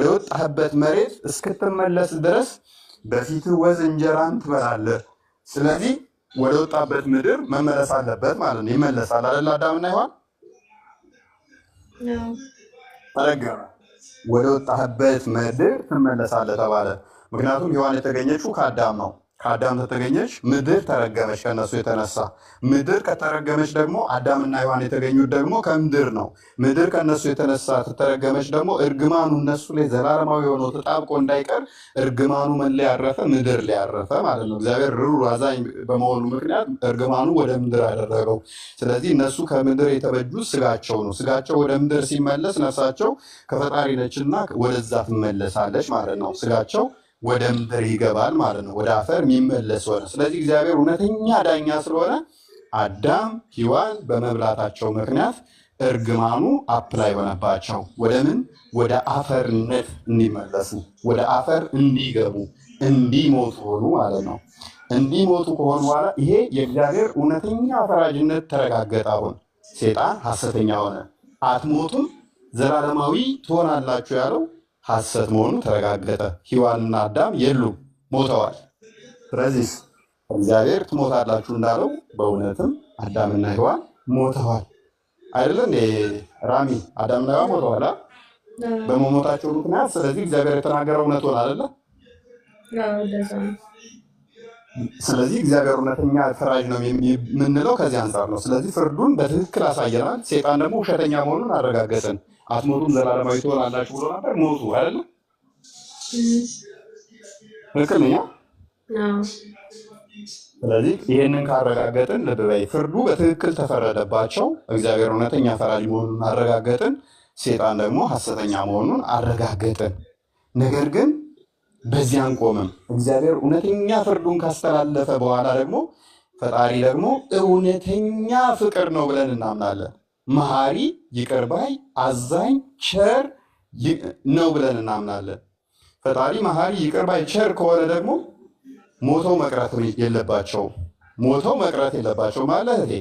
ወጣህበት መሬት እስክትመለስ ድረስ በፊትህ ወዝ እንጀራን ትበላለህ። ስለዚህ ወደ ወጣበት ምድር መመለስ አለበት ማለት ነው። ይመለሳል አይደል? አዳምና ሔዋን ተረገመ። ወደ ወጣህበት ምድር ትመለሳለህ ተባለ። ምክንያቱም ሔዋን የተገኘችው ከአዳም ነው። ከአዳም ተተገኘች፣ ምድር ተረገመች ከነሱ የተነሳ። ምድር ከተረገመች ደግሞ አዳምና ሔዋን የተገኙት ደግሞ ከምድር ነው። ምድር ከነሱ የተነሳ ተተረገመች ደግሞ እርግማኑ እነሱ ላይ ዘላለማዊ የሆነው ተጣብቆ እንዳይቀር እርግማኑ ምን ላይ ያረፈ? ምድር ላይ ያረፈ ማለት ነው። እግዚአብሔር ርኅሩህ አዛኝ በመሆኑ ምክንያት እርግማኑ ወደ ምድር አደረገው። ስለዚህ እነሱ ከምድር የተበጁት ስጋቸው ነው። ስጋቸው ወደ ምድር ሲመለስ ነፍሳቸው ከፈጣሪ ነችና ወደዛ ትመለሳለች ማለት ነው። ስጋቸው ወደ ምድር ይገባል ማለት ነው። ወደ አፈር የሚመለስ ሆነ። ስለዚህ እግዚአብሔር እውነተኛ ዳኛ ስለሆነ አዳም ሔዋን በመብላታቸው ምክንያት እርግማኑ አፕላይ ሆነባቸው። ወደ ምን? ወደ አፈርነት እንዲመለሱ፣ ወደ አፈር እንዲገቡ፣ እንዲሞቱ ሆኑ ማለት ነው። እንዲሞቱ ከሆኑ በኋላ ይሄ የእግዚአብሔር እውነተኛ ፈራጅነት ተረጋገጠ። አሁን ሴጣን ሐሰተኛ ሆነ። አትሞቱም ዘላለማዊ ትሆናላችሁ ያለው ሐሰት መሆኑ ተረጋገጠ። ሔዋንና አዳም የሉም፣ ሞተዋል። ስለዚህ እግዚአብሔር ትሞታላችሁ እንዳለው በእውነትም አዳምና ሔዋን ሞተዋል። አይደለም ራሚ? አዳምና ሔዋን ሞተዋል በመሞታቸው ምክንያት። ስለዚህ እግዚአብሔር የተናገረው እውነት ሆነ አይደለ? ስለዚህ እግዚአብሔር እውነተኛ ፈራጅ ነው የምንለው ከዚህ አንጻር ነው። ስለዚህ ፍርዱን በትክክል አሳየናል። ሴጣን ደግሞ ውሸተኛ መሆኑን አረጋገጥን። አትሞቱም ዘላለማዊ ትሆናላችሁ ብሎ ነበር፣ ሞቱ አይደለ? ትክክል ነኝ? ስለዚህ ይህንን ካረጋገጥን ልብ በይ፣ ፍርዱ በትክክል ተፈረደባቸው። እግዚአብሔር እውነተኛ ፈራጅ መሆኑን አረጋገጥን። ሴጣን ደግሞ ሐሰተኛ መሆኑን አረጋገጥን። ነገር ግን በዚህ አንቆምም። እግዚአብሔር እውነተኛ ፍርዱን ካስተላለፈ በኋላ ደግሞ ፈጣሪ ደግሞ እውነተኛ ፍቅር ነው ብለን እናምናለን። መሐሪ፣ ይቅር ባይ፣ አዛኝ፣ ቸር ነው ብለን እናምናለን። ፈጣሪ መሐሪ፣ ይቅር ባይ፣ ቸር ከሆነ ደግሞ ሞተው መቅረት የለባቸውም። ሞተው መቅረት የለባቸው ማለት እቴ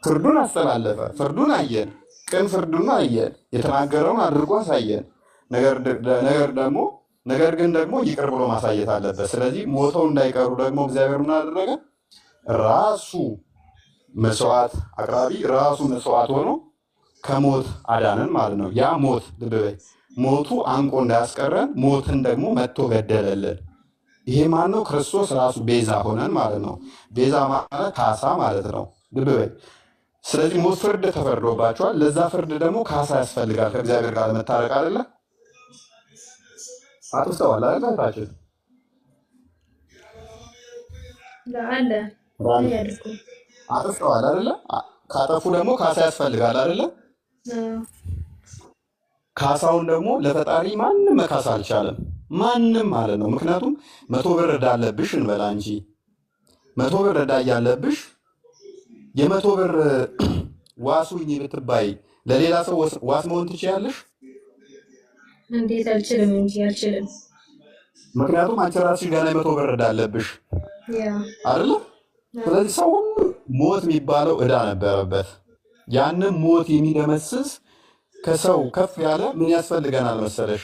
ፍርዱን አስተላለፈ። ፍርዱን አየን፣ ቅን ፍርዱን አየን፣ የተናገረውን አድርጎ አሳየን። ነገር ግን ደግሞ ይቅር ብሎ ማሳየት አለበት። ስለዚህ ሞተው እንዳይቀሩ ደግሞ እግዚአብሔር ምን አደረገ? ራሱ መስዋዕት አቅራቢ፣ ራሱ መስዋዕት ሆኖ ከሞት አዳንን ማለት ነው። ያ ሞት ልብ በይ፣ ሞቱ አንቆ እንዳያስቀረን ሞትን ደግሞ መጥቶ ገደለልን። ይሄ ማን ነው? ክርስቶስ ራሱ ቤዛ ሆነን ማለት ነው። ቤዛ ማለት ካሳ ማለት ነው። ልብ በይ። ስለዚህ ሞት ፍርድ ተፈርዶባቸዋል። ለዛ ፍርድ ደግሞ ካሳ ያስፈልጋል። ከእግዚአብሔር ጋር ለመታረቅ አይደለ? አጥፍተዋል አይደለ? ታችን አጥፍተዋል አይደለ? ካጠፉ ደግሞ ካሳ ያስፈልጋል አይደለ? ካሳውን ደግሞ ለፈጣሪ ማንም መካስ አልቻለም። ማንም ማለት ነው። ምክንያቱም 100 ብር ዕዳ አለብሽ እንበላ እንጂ 100 ብር ዕዳ እያለብሽ የ100 ብር ዋሱኝ ብትባይ ለሌላ ሰው ዋስ መሆን ትችያለሽ? እንዴት? አልችልም እንጂ አልችልም። ምክንያቱም አንቺ ራስሽ ገና 100 ብር ዕዳ አለብሽ አይደለ? ስለዚህ ሰው ሁሉ ሞት የሚባለው ዕዳ ነበረበት። ያንን ሞት የሚደመስስ ከሰው ከፍ ያለ ምን ያስፈልገናል መሰለሽ?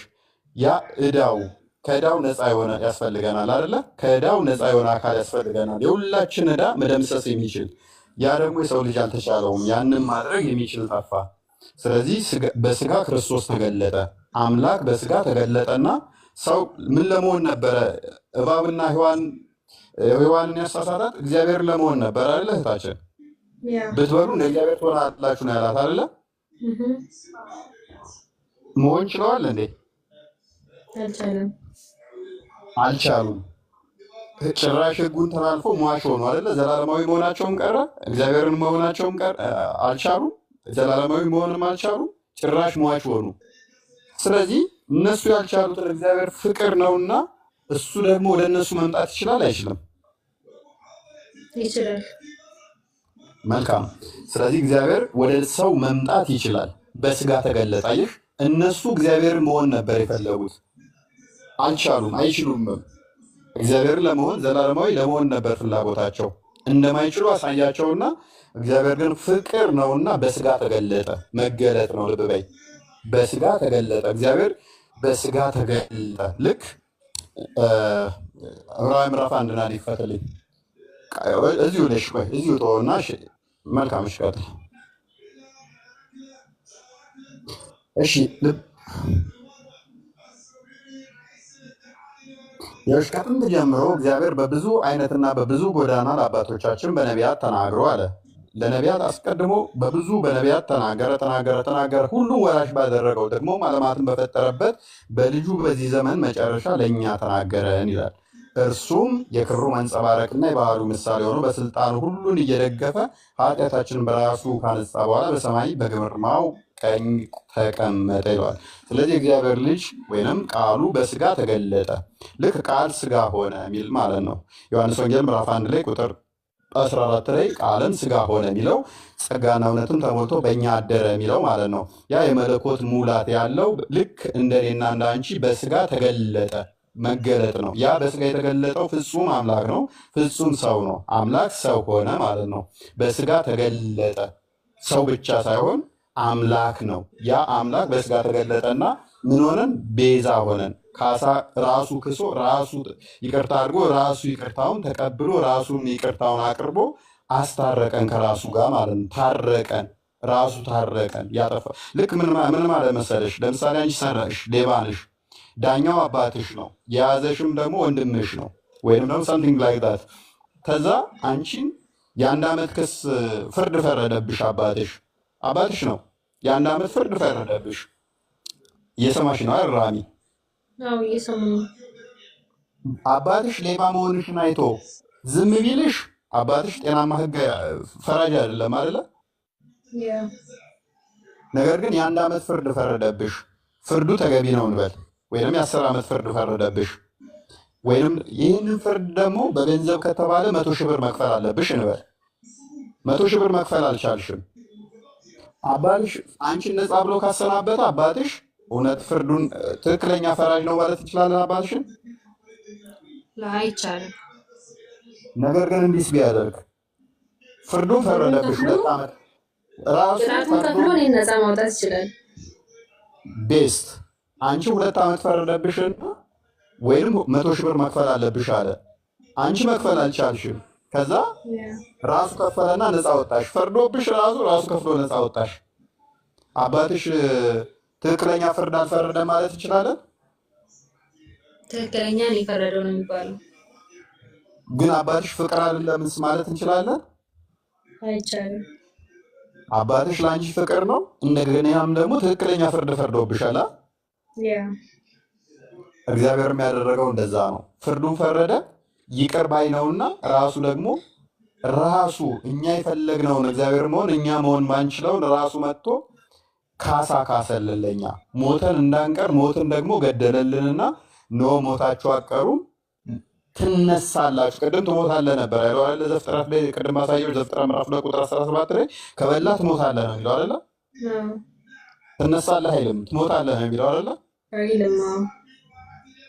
ያ ዕዳው ከዕዳው ነፃ የሆነ ያስፈልገናል አይደለ? ከዕዳው ነፃ የሆነ አካል ያስፈልገናል፣ የሁላችን ዕዳ መደምሰስ የሚችል። ያ ደግሞ የሰው ልጅ አልተቻለውም። ያንን ማድረግ የሚችል ጠፋ። ስለዚህ በስጋ ክርስቶስ ተገለጠ። አምላክ በስጋ ተገለጠና ሰው ምን ለመሆን ነበረ? እባብና ሔዋንን ያሳሳታት እግዚአብሔር ለመሆን ነበር አይደለ? እህታችን ብትበሉ እንደ እግዚአብሔር ትሆናላችሁ ነው ያላት አይደለ? መሆን ችለዋል እንዴ? አልቻሉም። ጭራሽ ሕጉን ተላልፎ ሟች ሆኑ አይደለ? ዘላለማዊ መሆናቸውም ቀረ፣ እግዚአብሔርን መሆናቸውም ቀረ። አልቻሉም። ዘላለማዊ መሆንም አልቻሉም። ጭራሽ ሟች ሆኑ። ስለዚህ እነሱ ያልቻሉትን እግዚአብሔር ፍቅር ነውና እሱ ደግሞ ወደ እነሱ መምጣት ይችላል አይችልም? ይችላል። መልካም። ስለዚህ እግዚአብሔር ወደ ሰው መምጣት ይችላል። በስጋ ተገለጠ። አየሽ፣ እነሱ እግዚአብሔርን መሆን ነበር የፈለጉት፣ አልቻሉም፣ አይችሉም። እግዚአብሔርን ለመሆን ዘላለማዊ ለመሆን ነበር ፍላጎታቸው። እንደማይችሉ አሳያቸውና እግዚአብሔር ግን ፍቅር ነውና በስጋ ተገለጠ። መገለጥ ነው። ልብ በይ፣ በስጋ ተገለጠ። እግዚአብሔር በስጋ ተገለጠ። ልክ ዕብራውያን ምዕራፍ 1 ና ሊፈትልኝ እዚሁ ነሽ። ቆይ እዚሁ ተወውና መልካም እሺ፣ ቀጥል። እሺ ከጥንት ጀምሮ እግዚአብሔር በብዙ አይነትና በብዙ ጎዳና ለአባቶቻችን በነቢያት ተናግሮ አለ። ለነቢያት አስቀድሞ በብዙ በነቢያት ተናገረ። ሁሉም ወራሽ ባደረገው ደግሞ ዓለማትን በፈጠረበት በልጁ በዚህ ዘመን መጨረሻ ለእኛ ተናገረን ይላል። እርሱም የክብሩ መንጸባረቅና የባህሉ ምሳሌ ሆኖ በስልጣኑ ሁሉን እየደገፈ ኃጢአታችንን በራሱ ካነጻ በኋላ በሰማይ በግርማው ቀኝ ተቀመጠ ይለዋል። ስለዚህ እግዚአብሔር ልጅ ወይንም ቃሉ በስጋ ተገለጠ። ልክ ቃል ስጋ ሆነ የሚል ማለት ነው። ዮሐንስ ወንጌል ምዕራፍ 1 ላይ ቁጥር 14 ላይ ቃልም ስጋ ሆነ የሚለው ጸጋና እውነትም ተሞልቶ በእኛ አደረ የሚለው ማለት ነው። ያ የመለኮት ሙላት ያለው ልክ እንደኔና እንደ አንቺ በስጋ ተገለጠ። መገለጥ ነው። ያ በስጋ የተገለጠው ፍጹም አምላክ ነው፣ ፍጹም ሰው ነው። አምላክ ሰው ሆነ ማለት ነው። በስጋ ተገለጠ። ሰው ብቻ ሳይሆን አምላክ ነው። ያ አምላክ በስጋ ተገለጠና ምን ሆነን? ቤዛ ሆነን። ካሳ ራሱ ክሶ ራሱ ይቅርታ አድርጎ ራሱ ይቅርታውን ተቀብሎ ራሱን ይቅርታውን አቅርቦ አስታረቀን ከራሱ ጋር ማለት ነው። ታረቀን፣ ራሱ ታረቀን። ያጠፋ ልክ ምን ማለት መሰለሽ? ለምሳሌ አንቺ ሰረቅሽ፣ ሌባ ነሽ፣ ዳኛው አባትሽ ነው፣ የያዘሽም ደግሞ ወንድምሽ ነው፣ ወይም ደግሞ something like that። ከዛ አንቺን የ1 ዓመት ክስ ፍርድ ፈረደብሽ። አባትሽ ነው፣ የ1 ዓመት ፍርድ ፈረደብሽ። እየሰማሽ ነው አራሚ? አዎ እየሰማሁ። አባትሽ ሌባ መሆንሽን አይቶ ዝም ቢልሽ አባትሽ ጤናማ ሕግ ፈራጅ አይደለም አይደለ? ነገር ግን የ1 ዓመት ፍርድ ፈረደብሽ። ፍርዱ ተገቢ ነው እንበል፣ ወይም የ10 ዓመት ፍርድ ፈረደብሽ፣ ወይም ይህንን ፍርድ ደግሞ በገንዘብ ከተባለ 100,000 ብር መክፈል አለብሽ እንበል። 100,000 ብር መክፈል አልቻልሽም። አባትሽ አንቺን ነፃ ብሎ ካሰናበተ አባትሽ እውነት ፍርዱን ትክክለኛ ፈራጅ ነው ማለት እንችላለን አባትሽን? አይቻልም። ነገር ግን እንዲህ ቢያደርግ ፍርዱን ፈረደብሽ 2 ዓመት ራሱ ቅጣቱን ከፍሎ እኔን ነፃ ማውጣት ይችላል። ቤስት አንቺ 2 ዓመት ፈረደብሽን ወይም 100,000 ብር መክፈል አለብሽ አለ። አንቺ መክፈል አልቻልሽም። ከዛ ራሱ ከፈለና ነፃ ወጣሽ። ፈርዶብሽ ራሱ ከፍሎ ነፃ ወጣሽ። አባትሽ ትክክለኛ ፍርድ አልፈረደ ማለት እንችላለን? ትክክለኛ ነው የፈረደው ነው የሚባለው። ግን አባትሽ ፍቅር አይደለምስ ማለት እንችላለን? አይቻልም። አባትሽ ለአንቺ ፍቅር ነው፣ እንደገናም ደግሞ ትክክለኛ ፍርድ ፈርዶብሻል። እግዚአብሔርም ያደረገው እንደዛ ነው። ፍርዱን ፈረደ፣ ይቅር ባይ ነውና ራሱ ደግሞ ራሱ እኛ የፈለግነውን እግዚአብሔር መሆን እኛ መሆን ማንችለውን ራሱ መጥቶ ካሳ ካሰልን ለኛ ሞተን እንዳንቀር ሞትን ደግሞ ገደለልንና ኖ ሞታችሁ አቀሩም ትነሳላችሁ። ቅድም ትሞታለህ ነበር ያለው አይደል? ዘፍጥረት ላይ ቅድም አሳየው። ዘፍጥረት ምዕራፍ 2 ቁጥር 17 ላይ ከበላ ትሞታለህ ነው የሚለው አይደል? ትነሳለህ አይልም፣ ትሞታለህ ነው የሚለው አይደል? አይልም።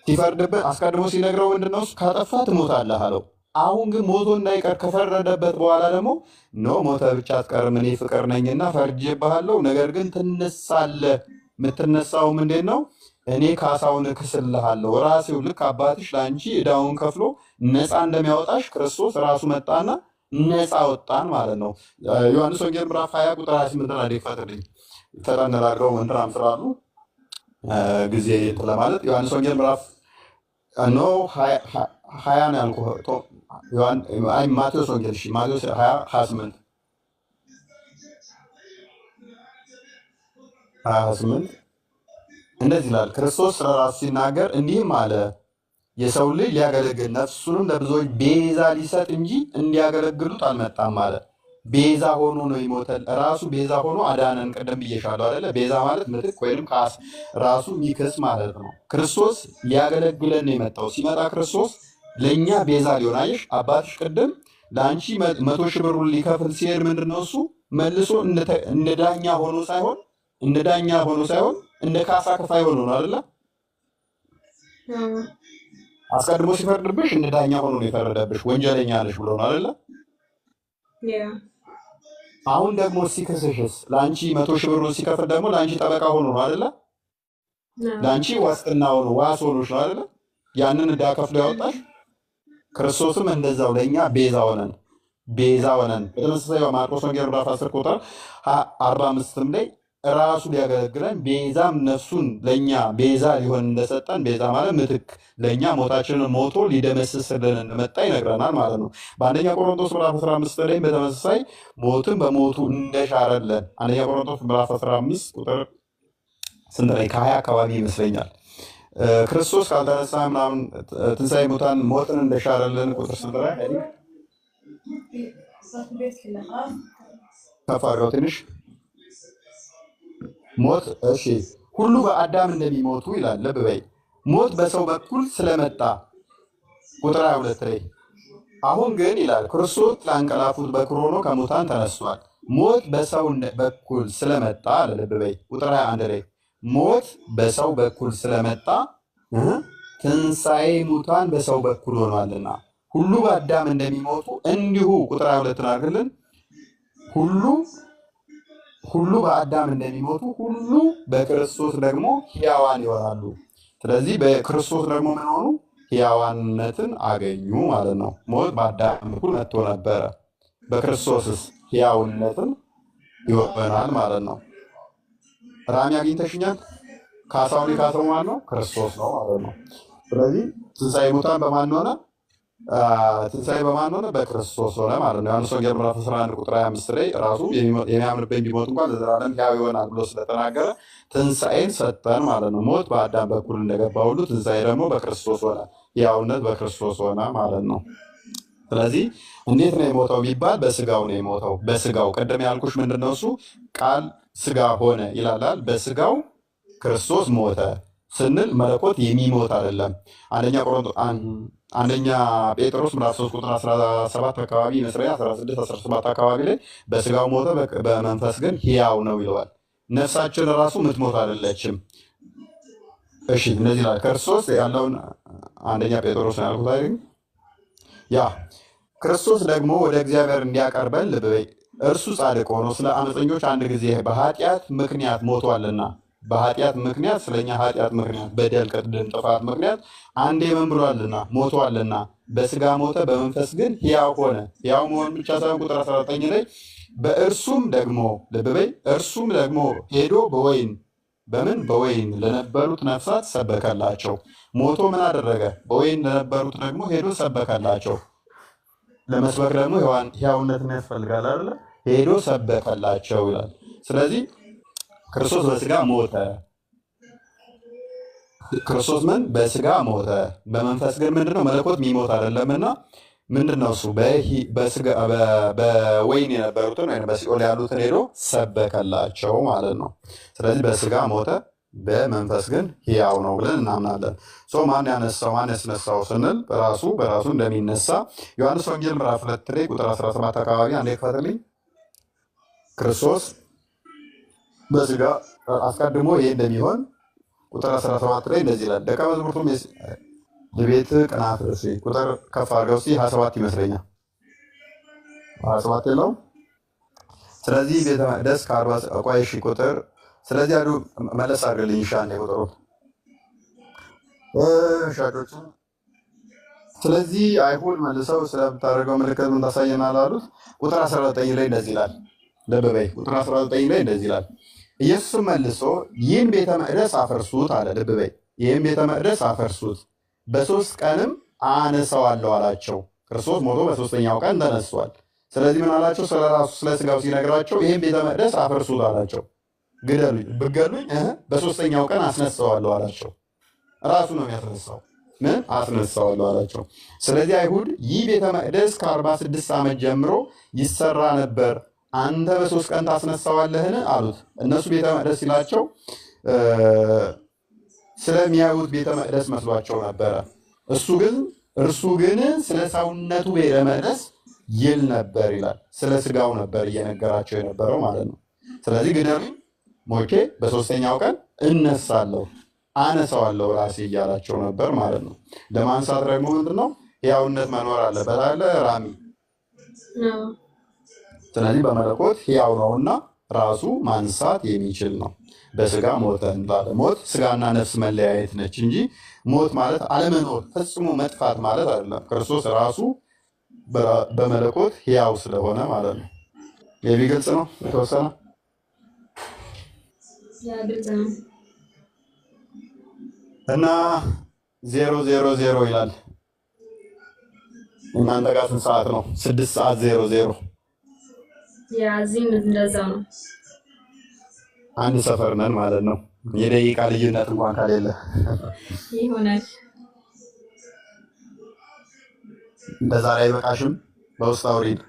ሲፈርድብህ አስቀድሞ ሲነግረው ምንድነው እሱ ካጠፋ ትሞታለህ አለው። አሁን ግን ሞቶ እንዳይቀር ከፈረደበት በኋላ ደግሞ ኖ ሞተ ብቻ አትቀርም፣ እኔ ፍቅር ነኝና ፈርጄብሃለሁ፣ ነገር ግን ትነሳለህ። የምትነሳውም እንዴት ነው? እኔ ካሳውን እክስልሃለሁ። ራሴው ልክ አባትሽ ለአንቺ ዕዳውን ከፍሎ ነፃ እንደሚያወጣሽ ክርስቶስ ራሱ መጣና ነፃ ወጣን ማለት ነው። ዮሐንስ ወንጌል ምዕራፍ 20 ቁጥር 28 ላይ ፈትልኝ ተጠንራገው እንትራም ስራሉ ጊዜ ለማለት ዮሐንስ ወንጌል ምዕራፍ ኖ 20 ነው ያልኩህ። ማቴዎስ ወንጌል እሺ፣ ማቴዎስ 20 28 እንደዚህ ይላል። ክርስቶስ ስለራሱ ሲናገር እንዲህም አለ፣ የሰው ልጅ ሊያገለግል ነፍሱንም ለብዙዎች ቤዛ ሊሰጥ እንጂ እንዲያገለግሉት አልመጣም አለ። ቤዛ ሆኖ ነው ይሞተል። ራሱ ቤዛ ሆኖ አዳነን። ቅድም ብዬሻለሁ አይደለ? ቤዛ ማለት ምትክ ወይም ካስ ራሱ ሚክስ ማለት ነው። ክርስቶስ ሊያገለግለን ነው የመጣው። ሲመጣ ክርስቶስ ለእኛ ቤዛ ሊሆን አየሽ። አባትሽ ቅድም ለአንቺ 100,000 ብሩን ሊከፍል ሲሄድ ምንድነው እሱ መልሶ እንደ ዳኛ ሆኖ ሳይሆን እንደ ካሳ ከፋይ ሆኖ ነው አይደለ? አስቀድሞ ሲፈርድብሽ እንደ ዳኛ ሆኖ ነው የፈረደብሽ። ወንጀለኛ ነሽ ብሎ ነው አይደለ? አሁን ደግሞ ሲከስሽስ ለአንቺ 100,000 ብሩን ሲከፍል ደግሞ ለአንቺ ጠበቃ ሆኖ ነው አይደለ? ለአንቺ ዋስትና ሆኖ ዋስ ሆኖሽ ነው አይደለ? ያንን ዕዳ ከፍሎ ያወጣሽ። ክርስቶስም እንደዛው ለእኛ ቤዛ ሆነን በተመሳሳይ በማርቆስ ወንጌል ምዕራፍ 10 ቁጥር 45 ላይ ራሱ ሊያገለግለን ቤዛም ነፍሱን ለእኛ ቤዛ ሊሆን እንደሰጠን፣ ቤዛ ማለት ምትክ ለእኛ ሞታችንን ሞቶ ሊደመስስልን እንደመጣ ይነግረናል ማለት ነው። በአንደኛ ቆሮንቶስ ምዕራፍ 15 ላይ በተመሳሳይ ሞትን በሞቱ እንደሻረለን አንደኛ ቆሮንቶስ ምዕራፍ 15 ቁጥር ስንት ላይ ከ20 አካባቢ ይመስለኛል። ክርስቶስ ካልተነሳ ምናምን ትንሣኤ ሙታን ሞትን እንደሻረልን ቁጥር ስንት ላይ ከፍ አድርገው ትንሽ ሞት እሺ፣ ሁሉ በአዳም እንደሚሞቱ ይላል። ልብ በይ። ሞት በሰው በኩል ስለመጣ ቁጥር 22 ላይ አሁን ግን ይላል ክርስቶስ ላንቀላፉት በኩር ሆኖ ከሙታን ተነስቷል። ሞት በሰው በኩል ስለመጣ አለ። ልብ በይ። ቁጥር 21 ላይ ሞት በሰው በኩል ስለመጣ ትንሣኤ ሙታን በሰው በኩል ሆኗልና ሁሉ በአዳም እንደሚሞቱ እንዲሁ ቁጥር 22 አድርግልን ሁሉ በአዳም እንደሚሞቱ ሁሉ በክርስቶስ ደግሞ ሕያዋን ይሆናሉ። ስለዚህ በክርስቶስ ደግሞ ምን ሆኑ? ሕያዋንነትን አገኙ ማለት ነው። ሞት በአዳም በኩል መጥቶ ነበረ፣ በክርስቶስስ ሕያውነትን ይወበናል ማለት ነው። ራሚ አግኝተሽኛል። ካሳውን የካሰው ማን ነው? ክርስቶስ ነው ማለት ነው። ስለዚህ ትንሣኤ ሙታን በማን ሆነ? ትንሣኤ በማን ሆነ? በክርስቶስ ሆነ ማለት ነው። ዮሐንስ ወንጌል ምዕራፍ 11 ቁጥር 25 ላይ ራሱ የሚያምንበት ቢሞት እንኳን ለዘላለም ሕያው ይሆናል ብሎ ስለተናገረ ትንሣኤን ሰጠን ማለት ነው። ሞት በአዳም በኩል እንደገባ ሁሉ ትንሣኤ ደግሞ በክርስቶስ ሆነ፣ ሕያውነት በክርስቶስ ሆነ ማለት ነው። ስለዚህ እንዴት ነው የሞተው ቢባል በስጋው ነው የሞተው። በስጋው ቅድም ያልኩሽ ምንድነው እሱ ቃል ስጋ ሆነ ይላላል። በስጋው ክርስቶስ ሞተ ስንል መለኮት የሚሞት አይደለም። አንደኛ ጴጥሮስ ምዕራፍ 3 ቁጥር 17 አካባቢ ይመስለኛል 16 17 አካባቢ ላይ በስጋው ሞተ በመንፈስ ግን ሕያው ነው ይለዋል። ነፍሳችን ራሱ ምትሞት አይደለችም። እሺ እነዚህ ላይ ክርስቶስ ያለውን አንደኛ ጴጥሮስ ነው ያልኩት አይደል? ያ ክርስቶስ ደግሞ ወደ እግዚአብሔር እንዲያቀርበን ልብ በይ። እርሱ ጻድቅ ሆኖ ስለ አመፀኞች አንድ ጊዜ በኃጢአት ምክንያት ሞቷልና፣ በኃጢአት ምክንያት ስለኛ ኃጢአት ምክንያት በደል፣ ቅድም ጥፋት ምክንያት አንዴ ምን ብሏልና ሞቷልና፣ በስጋ ሞተ በመንፈስ ግን ሕያው ሆነ። ሕያው መሆን ብቻ ሳይሆን ቁጥር 19 ላይ በእርሱም ደግሞ ልብ በይ፣ እርሱም ደግሞ ሄዶ በወይን ለነበሩት ነፍሳት ሰበከላቸው። ሞቶ ምን አደረገ? በወይን ለነበሩት ደግሞ ሄዶ ሰበከላቸው። ለመስበክ ደግሞ ሕያውነትን ያስፈልጋል አይደለ? ሄዶ ሰበከላቸው ይላል። ስለዚህ ክርስቶስ በስጋ ሞተ። ክርስቶስ ምን በስጋ ሞተ፣ በመንፈስ ግን ምንድነው? መለኮት የሚሞት አይደለምና ምንድነው እሱ? በወይን የነበሩትን ወይም በሲኦል ያሉትን ሄዶ ሰበከላቸው ማለት ነው። ስለዚህ በስጋ ሞተ፣ በመንፈስ ግን ሕያው ነው ብለን እናምናለን። ማን ያስነሳው ስንል በራሱ እንደሚነሳ ዮሐንስ ወንጌል ምዕራፍ 2 ላይ ቁጥር 17 አካባቢ አንዴ ክፈትልኝ። ክርስቶስ በስጋ አስቀድሞ ይሄ እንደሚሆን ቁጥር 17 ላይ እንደዚህ ይላል። ደቀ መዛሙርቱም የቤት ቅናት ቁጥር ከፍ አድርገው 27 ይመስለኛል 27 የለውም። ስለዚህ ቤተ መቅደስ ከ40 ቁጥር ስለዚህ አሉ መለስ አድርግልኝ ሻንዴ ቁጥሩ ሻጮቹ ስለዚህ አይሁድ መልሰው ስለምታደርገው ምልክት ምን ታሳየናል አሉት። ቁጥር 19 ላይ እንደዚህ ይላል። ልብ በይ ቁጥር 19 ላይ እንደዚህ ይላል። ኢየሱስም መልሶ ይህን ቤተ መቅደስ አፈርሱት አለ። ልብ በይ ይህን ቤተ መቅደስ አፈርሱት፣ በ3 ቀንም አነሳዋለሁ አላቸው። ክርስቶስ ሞቶ በ3ኛው ቀን ተነስቷል። ስለዚህ ምን አላቸው? ስለራሱ ስለ ስጋው ሲነግራቸው ይህን ቤተ መቅደስ አፈርሱት አላቸው። ብትገሉኝ በ3ኛው ቀን አስነሳዋለሁ አላቸው። ራሱ ነው የሚያስነሳው። ምን አስነሳዋለሁ አላቸው። ስለዚህ አይሁድ ይህ ቤተ መቅደስ ከ46 ዓመት ጀምሮ ይሰራ ነበር፣ አንተ በ3 ቀን ታስነሳዋለህን አሉት። እነሱ ቤተ መቅደስ ሲላቸው ስለሚያዩት ቤተ መቅደስ መስሏቸው ነበረ። እርሱ ግን ስለ ሰውነቱ ቤተ መቅደስ ይል ነበር ይላል። ስለ ስጋው ነበር እየነገራቸው የነበረው ማለት ነው። ስለዚህ ግደሉኝ፣ ሞቼ በ3ኛው ቀን እነሳለሁ፣ አነሳዋለሁ ራሴ እያላቸው ነበር ማለት ነው። ለማንሳት ደግሞ ምንድነው ሕያውነት መኖር አለበት አለ ራሚ። ስለዚህ በመለኮት ሕያው ነውና ራሱ ማንሳት የሚችል ነው። በስጋ ሞተ እንዳለ ሞት ስጋና ነፍስ መለያየት ነች እንጂ ሞት ማለት አለመኖር ፈጽሞ መጥፋት ማለት አይደለም። ክርስቶስ ራሱ በመለኮት ሕያው ስለሆነ ማለት ነው። ግልጽ ነው የተወሰነ እና 000 ይላል። እናንተ ጋር ስንት ሰዓት ነው? 6:00 እዚህም እንደዛው ነው። አንድ ሰፈር ነን ማለት ነው። የደቂቃ ልዩነት እንኳን ከሌለ ይሆናል። እንደዛ ላይ በቃሽም በውስጥ አውሪድ።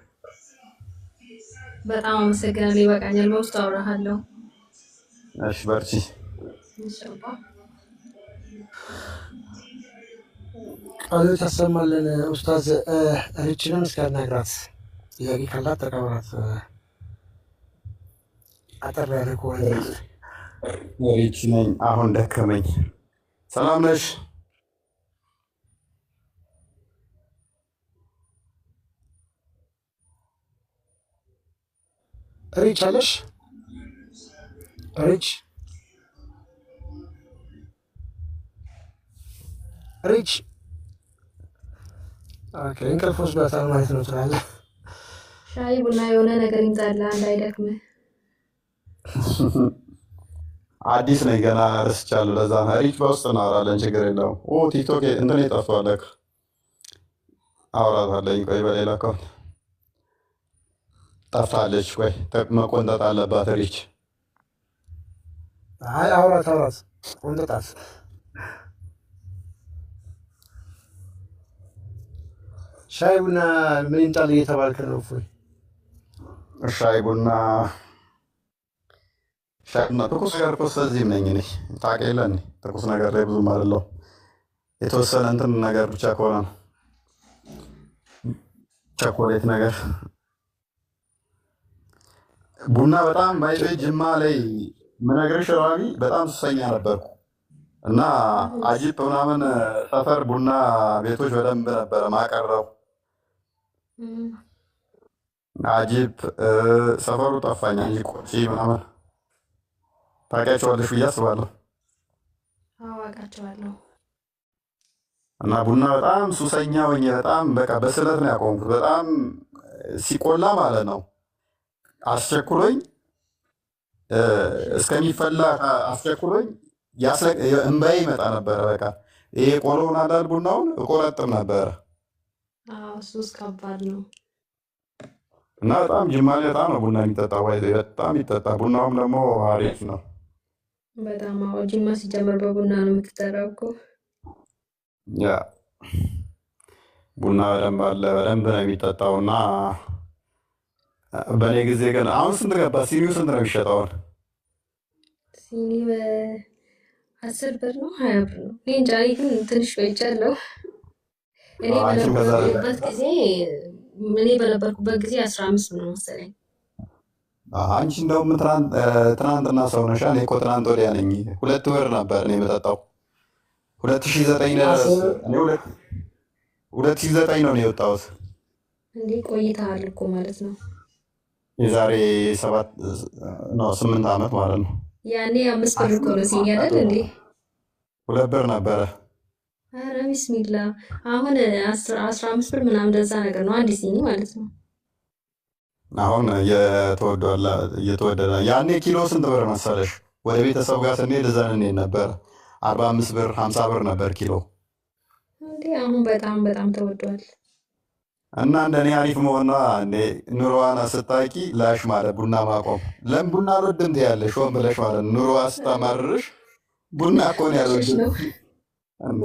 በጣም አመሰግናለሁ። ይበቃኛል። በውስጥ አውራሃለሁ። እሺ በርቺ። ቃሉ ታሰማለን። ኡስታዝ ሪችንም እስከናግራት ጥያቄ ካላት ተቀበላት። አጠር ያለ ከሆነ ሪች ነኝ፣ አሁን ደከመኝ። ሰላም ነሽ? ሪች አለሽ? ሪች ኦኬ፣ እንቅልፍ ወስዷታል ማለት ነው ትላለህ። ሻይ ቡና የሆነ ነገር ይንጣላ እንዳይደክምህ። አዲስ ነኝ ገና ረስቻለሁ። ለዛ ሪች በውስጥ እናወራለን፣ ችግር የለውም። ቲክቶክ እንትን የጠፋለክ አውራታለኝ። ቆይ በሌላ ከሆነ ጠፍታለች። ቆይ መቆንጠጥ አለባት ሪች። አይ አውራት ቆንጠጣት። ሻይ ቡና ምን ይምጣል እየተባልክ ነው? እፎይ ሻይ ቡና ሻይና ትኩስ ነገር እኮ ስለዚህም ነኝ እኔ ታውቅ የለ እኔ ትኩስ ነገር ላይ ብዙም አይደለሁም። የተወሰነ እንትን ነገር ብቻ ከሆነ ነው ቸኮሌት ነገር። ቡና በጣም ባይዞ ጅማ ላይ ምነግርሽ ራቢ በጣም ሱሰኛ ነበርኩ እና አጂፕ ምናምን ሰፈር ቡና ቤቶች በደንብ ነበረ ማቀረው። እም፣ አጂፕ ሰፈሩ ጠፋኝ እንጂ ቆጪ ምናምን ታውቂያቸዋለሽ ብዬ አስባለሁ። አዋቃቸዋለሁ። እና ቡና በጣም ሱሰኛ ሆኜ በጣም በቃ በስለት ነው ያቆምኩት። በጣም ሲቆላ ማለት ነው አስቸኩሎኝ እስከሚፈላ አስቸኩሎኝ እንባዬ ይመጣ ነበረ። በቃ ይሄ ቆሎውን አዳል ቡናውን እቆረጥም ነበረ አዎ እሱስ ከባድ ነው። እና በጣም ጅማ ላይ በጣም ነው ቡና የሚጠጣ ወይ በጣም ይጠጣ። ቡናውም ደግሞ አሪፍ ነው። በጣም አዎ፣ ጅማ ሲጀመር በቡና ነው የምትጠራው እኮ። ያ ቡና በደንብ አለ በደንብ ነው የሚጠጣው። እና በእኔ ጊዜ ግን አሁን ስንት ገባ? ሲኒው ስንት ነው የሚሸጠውን? ሲኒ በ10 ብር ነው 20 ብር ነው። እኔ እንጃ፣ እኔ ግን ትንሽ ቆይቻለሁ። እኔ አንቺም ከዛ በነበርኩበት ጊዜ እኔ በነበርኩበት ጊዜ 15 ብር ነው መሰለኝ። አንቺ እንደውም ትናንትና ሰው ነሻ። እኔ እኮ ትናንት ወዲያ ነኝ 2 ብር ነበር እኔ የምጠጣው 2009 ድረስ። እኔ 2009 ነው እኔ የወጣሁት። እንዴ ቆይተሃል እኮ ማለት ነው። የዛሬ 8 ዓመት ማለት ነው። ያኔ 5 ብር እኮ ነው ሲኒ አይደል እንዴ? 2 ብር ነበረ። ኧረ ቢስሚላ፣ አሁን 15 ብር ምናምን እንደዛ ነገር ነው አንድ ሲኒ ማለት ነው። አሁን እየተወደደ ያኔ ኪሎ ስንት ብር መሰለሽ? ወደ ቤተሰብ ጋር ስንሄድ እዛ እንሄድ ነበረ 45 ብር 50 ብር ነበር ኪሎ። እንዴ አሁን በጣም በጣም ተወዷል። እና እንደኔ አሪፍ መሆኗ እንዴ ኑሮዋን ስታቂ ላሽ ማለት ቡና ማቆም። ለምን ቡና አልወድም ትያለሽ? ሆን ብለሽ ማለት ነው። ኑሮዋ ስታማርርሽ ቡና እኮ ነው መሸሽ ያልወድም ነው። እንዴ።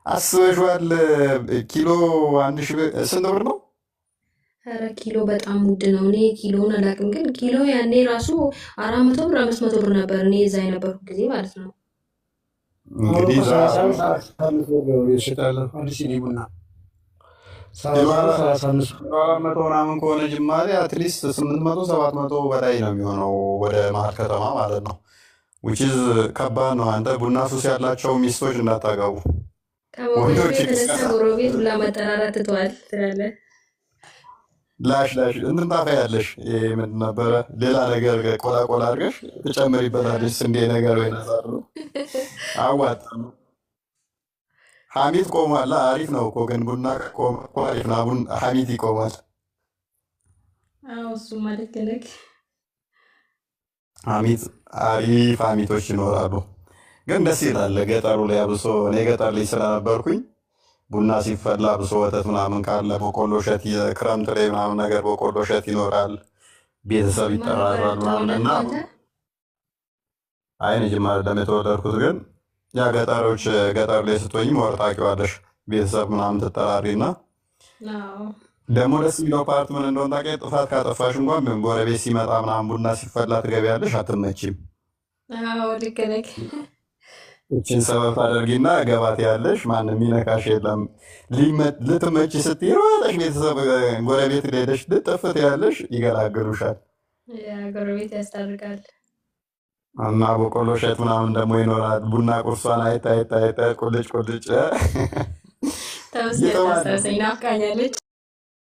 አስበሽዋል? ኪሎ 1000 ብር ስንት ብር ነው? ኧረ ኪሎ በጣም ውድ ነው። እኔ ኪሎውን አላውቅም፣ ግን ኪሎ ያኔ ራሱ 400 ብር 500 ብር ነበር እኔ እዛ የነበርኩ ጊዜ ማለት ነው። አሁን እንግዲህ እኮ 35 ብር ይሸጣል አንድ ሲኒ ቡና። 35 ብር። 400 ምናምን ከሆነ ጅማሬ አትሊስት 800 700 በላይ ነው የሚሆነው ወደ መሀል ከተማ ማለት ነው። ዊችዝ ከባድ ነው። አንተ ቡና ሱስ ያላቸው ሚስቶች እንዳታገቡ ከመውደዱ ወንዶች የተነሳ ጎረቤት ሁላ መጠራራት ትተዋል ትላለህ። ላሽ እንትን ታፈያለሽ። ይሄ ምንድን ነበረ? ሌላ ነገር ቆላ ቆላ አድርገሽ ትጨምሪበታለሽ። ስንዴ ነገር ወይ ነዛር ነው አዋጣም። ሐሚድ ቆሟል። አሪፍ ነው እኮ ግን ቡና ቆመ እኮ አሪፍ ነው። አሁን ሐሚድ ይቆማል። አዎ እሱማ ልክ ነህ። ሐሚድ አሪፍ ሐሚዶች ይኖራሉ። ግን ደስ ይላል ገጠሩ ላይ አብሶ። እኔ ገጠር ላይ ስለነበርኩኝ ቡና ሲፈላ አብሶ ወተት ምናምን ካለ በቆሎ እሸት ክረምት ላይ ምናምን ነገር በቆሎ እሸት ይኖራል። ቤተሰብ ጅማ ነበር ይጠራራል ምናምን እና የተወለድከው አንተ? አይን ጅማ አይደለም የተወለድኩት፣ ግን ያ ገጠር ላይ ስትሆኝ ወር ታውቂዋለሽ። ቤተሰብ ምናምን ትጠራሪ እና አዎ ደግሞ ደስ የሚለው ፓርት ምን እንደሆነ ታውቂያለሽ? ጥፋት ካጠፋሽ እንኳን ጎረቤት ሲመጣ ምናምን ቡና ሲፈላ ትገቢያለሽ፣ አትመቺም። አዎ ልክ ነህ። እችን ሰበብ ታደርጊና ገባት ያለሽ ማንም ሚነካሽ የለም። ልትመጪ ስትይ ሮጠሽ ቤተሰብ ጎረቤት ሄደሽ ልጥፍት ያለሽ ይገላግሉሻል። ያ ጎረቤት ያስታርቃል። እና በቆሎ እሸት ምናምን ደግሞ ይኖራል። ቡና ቁርሷን አይታ ቁልጭ ተመስገን እየተባለ ታስታውሰኝ ናፍቃኛለች።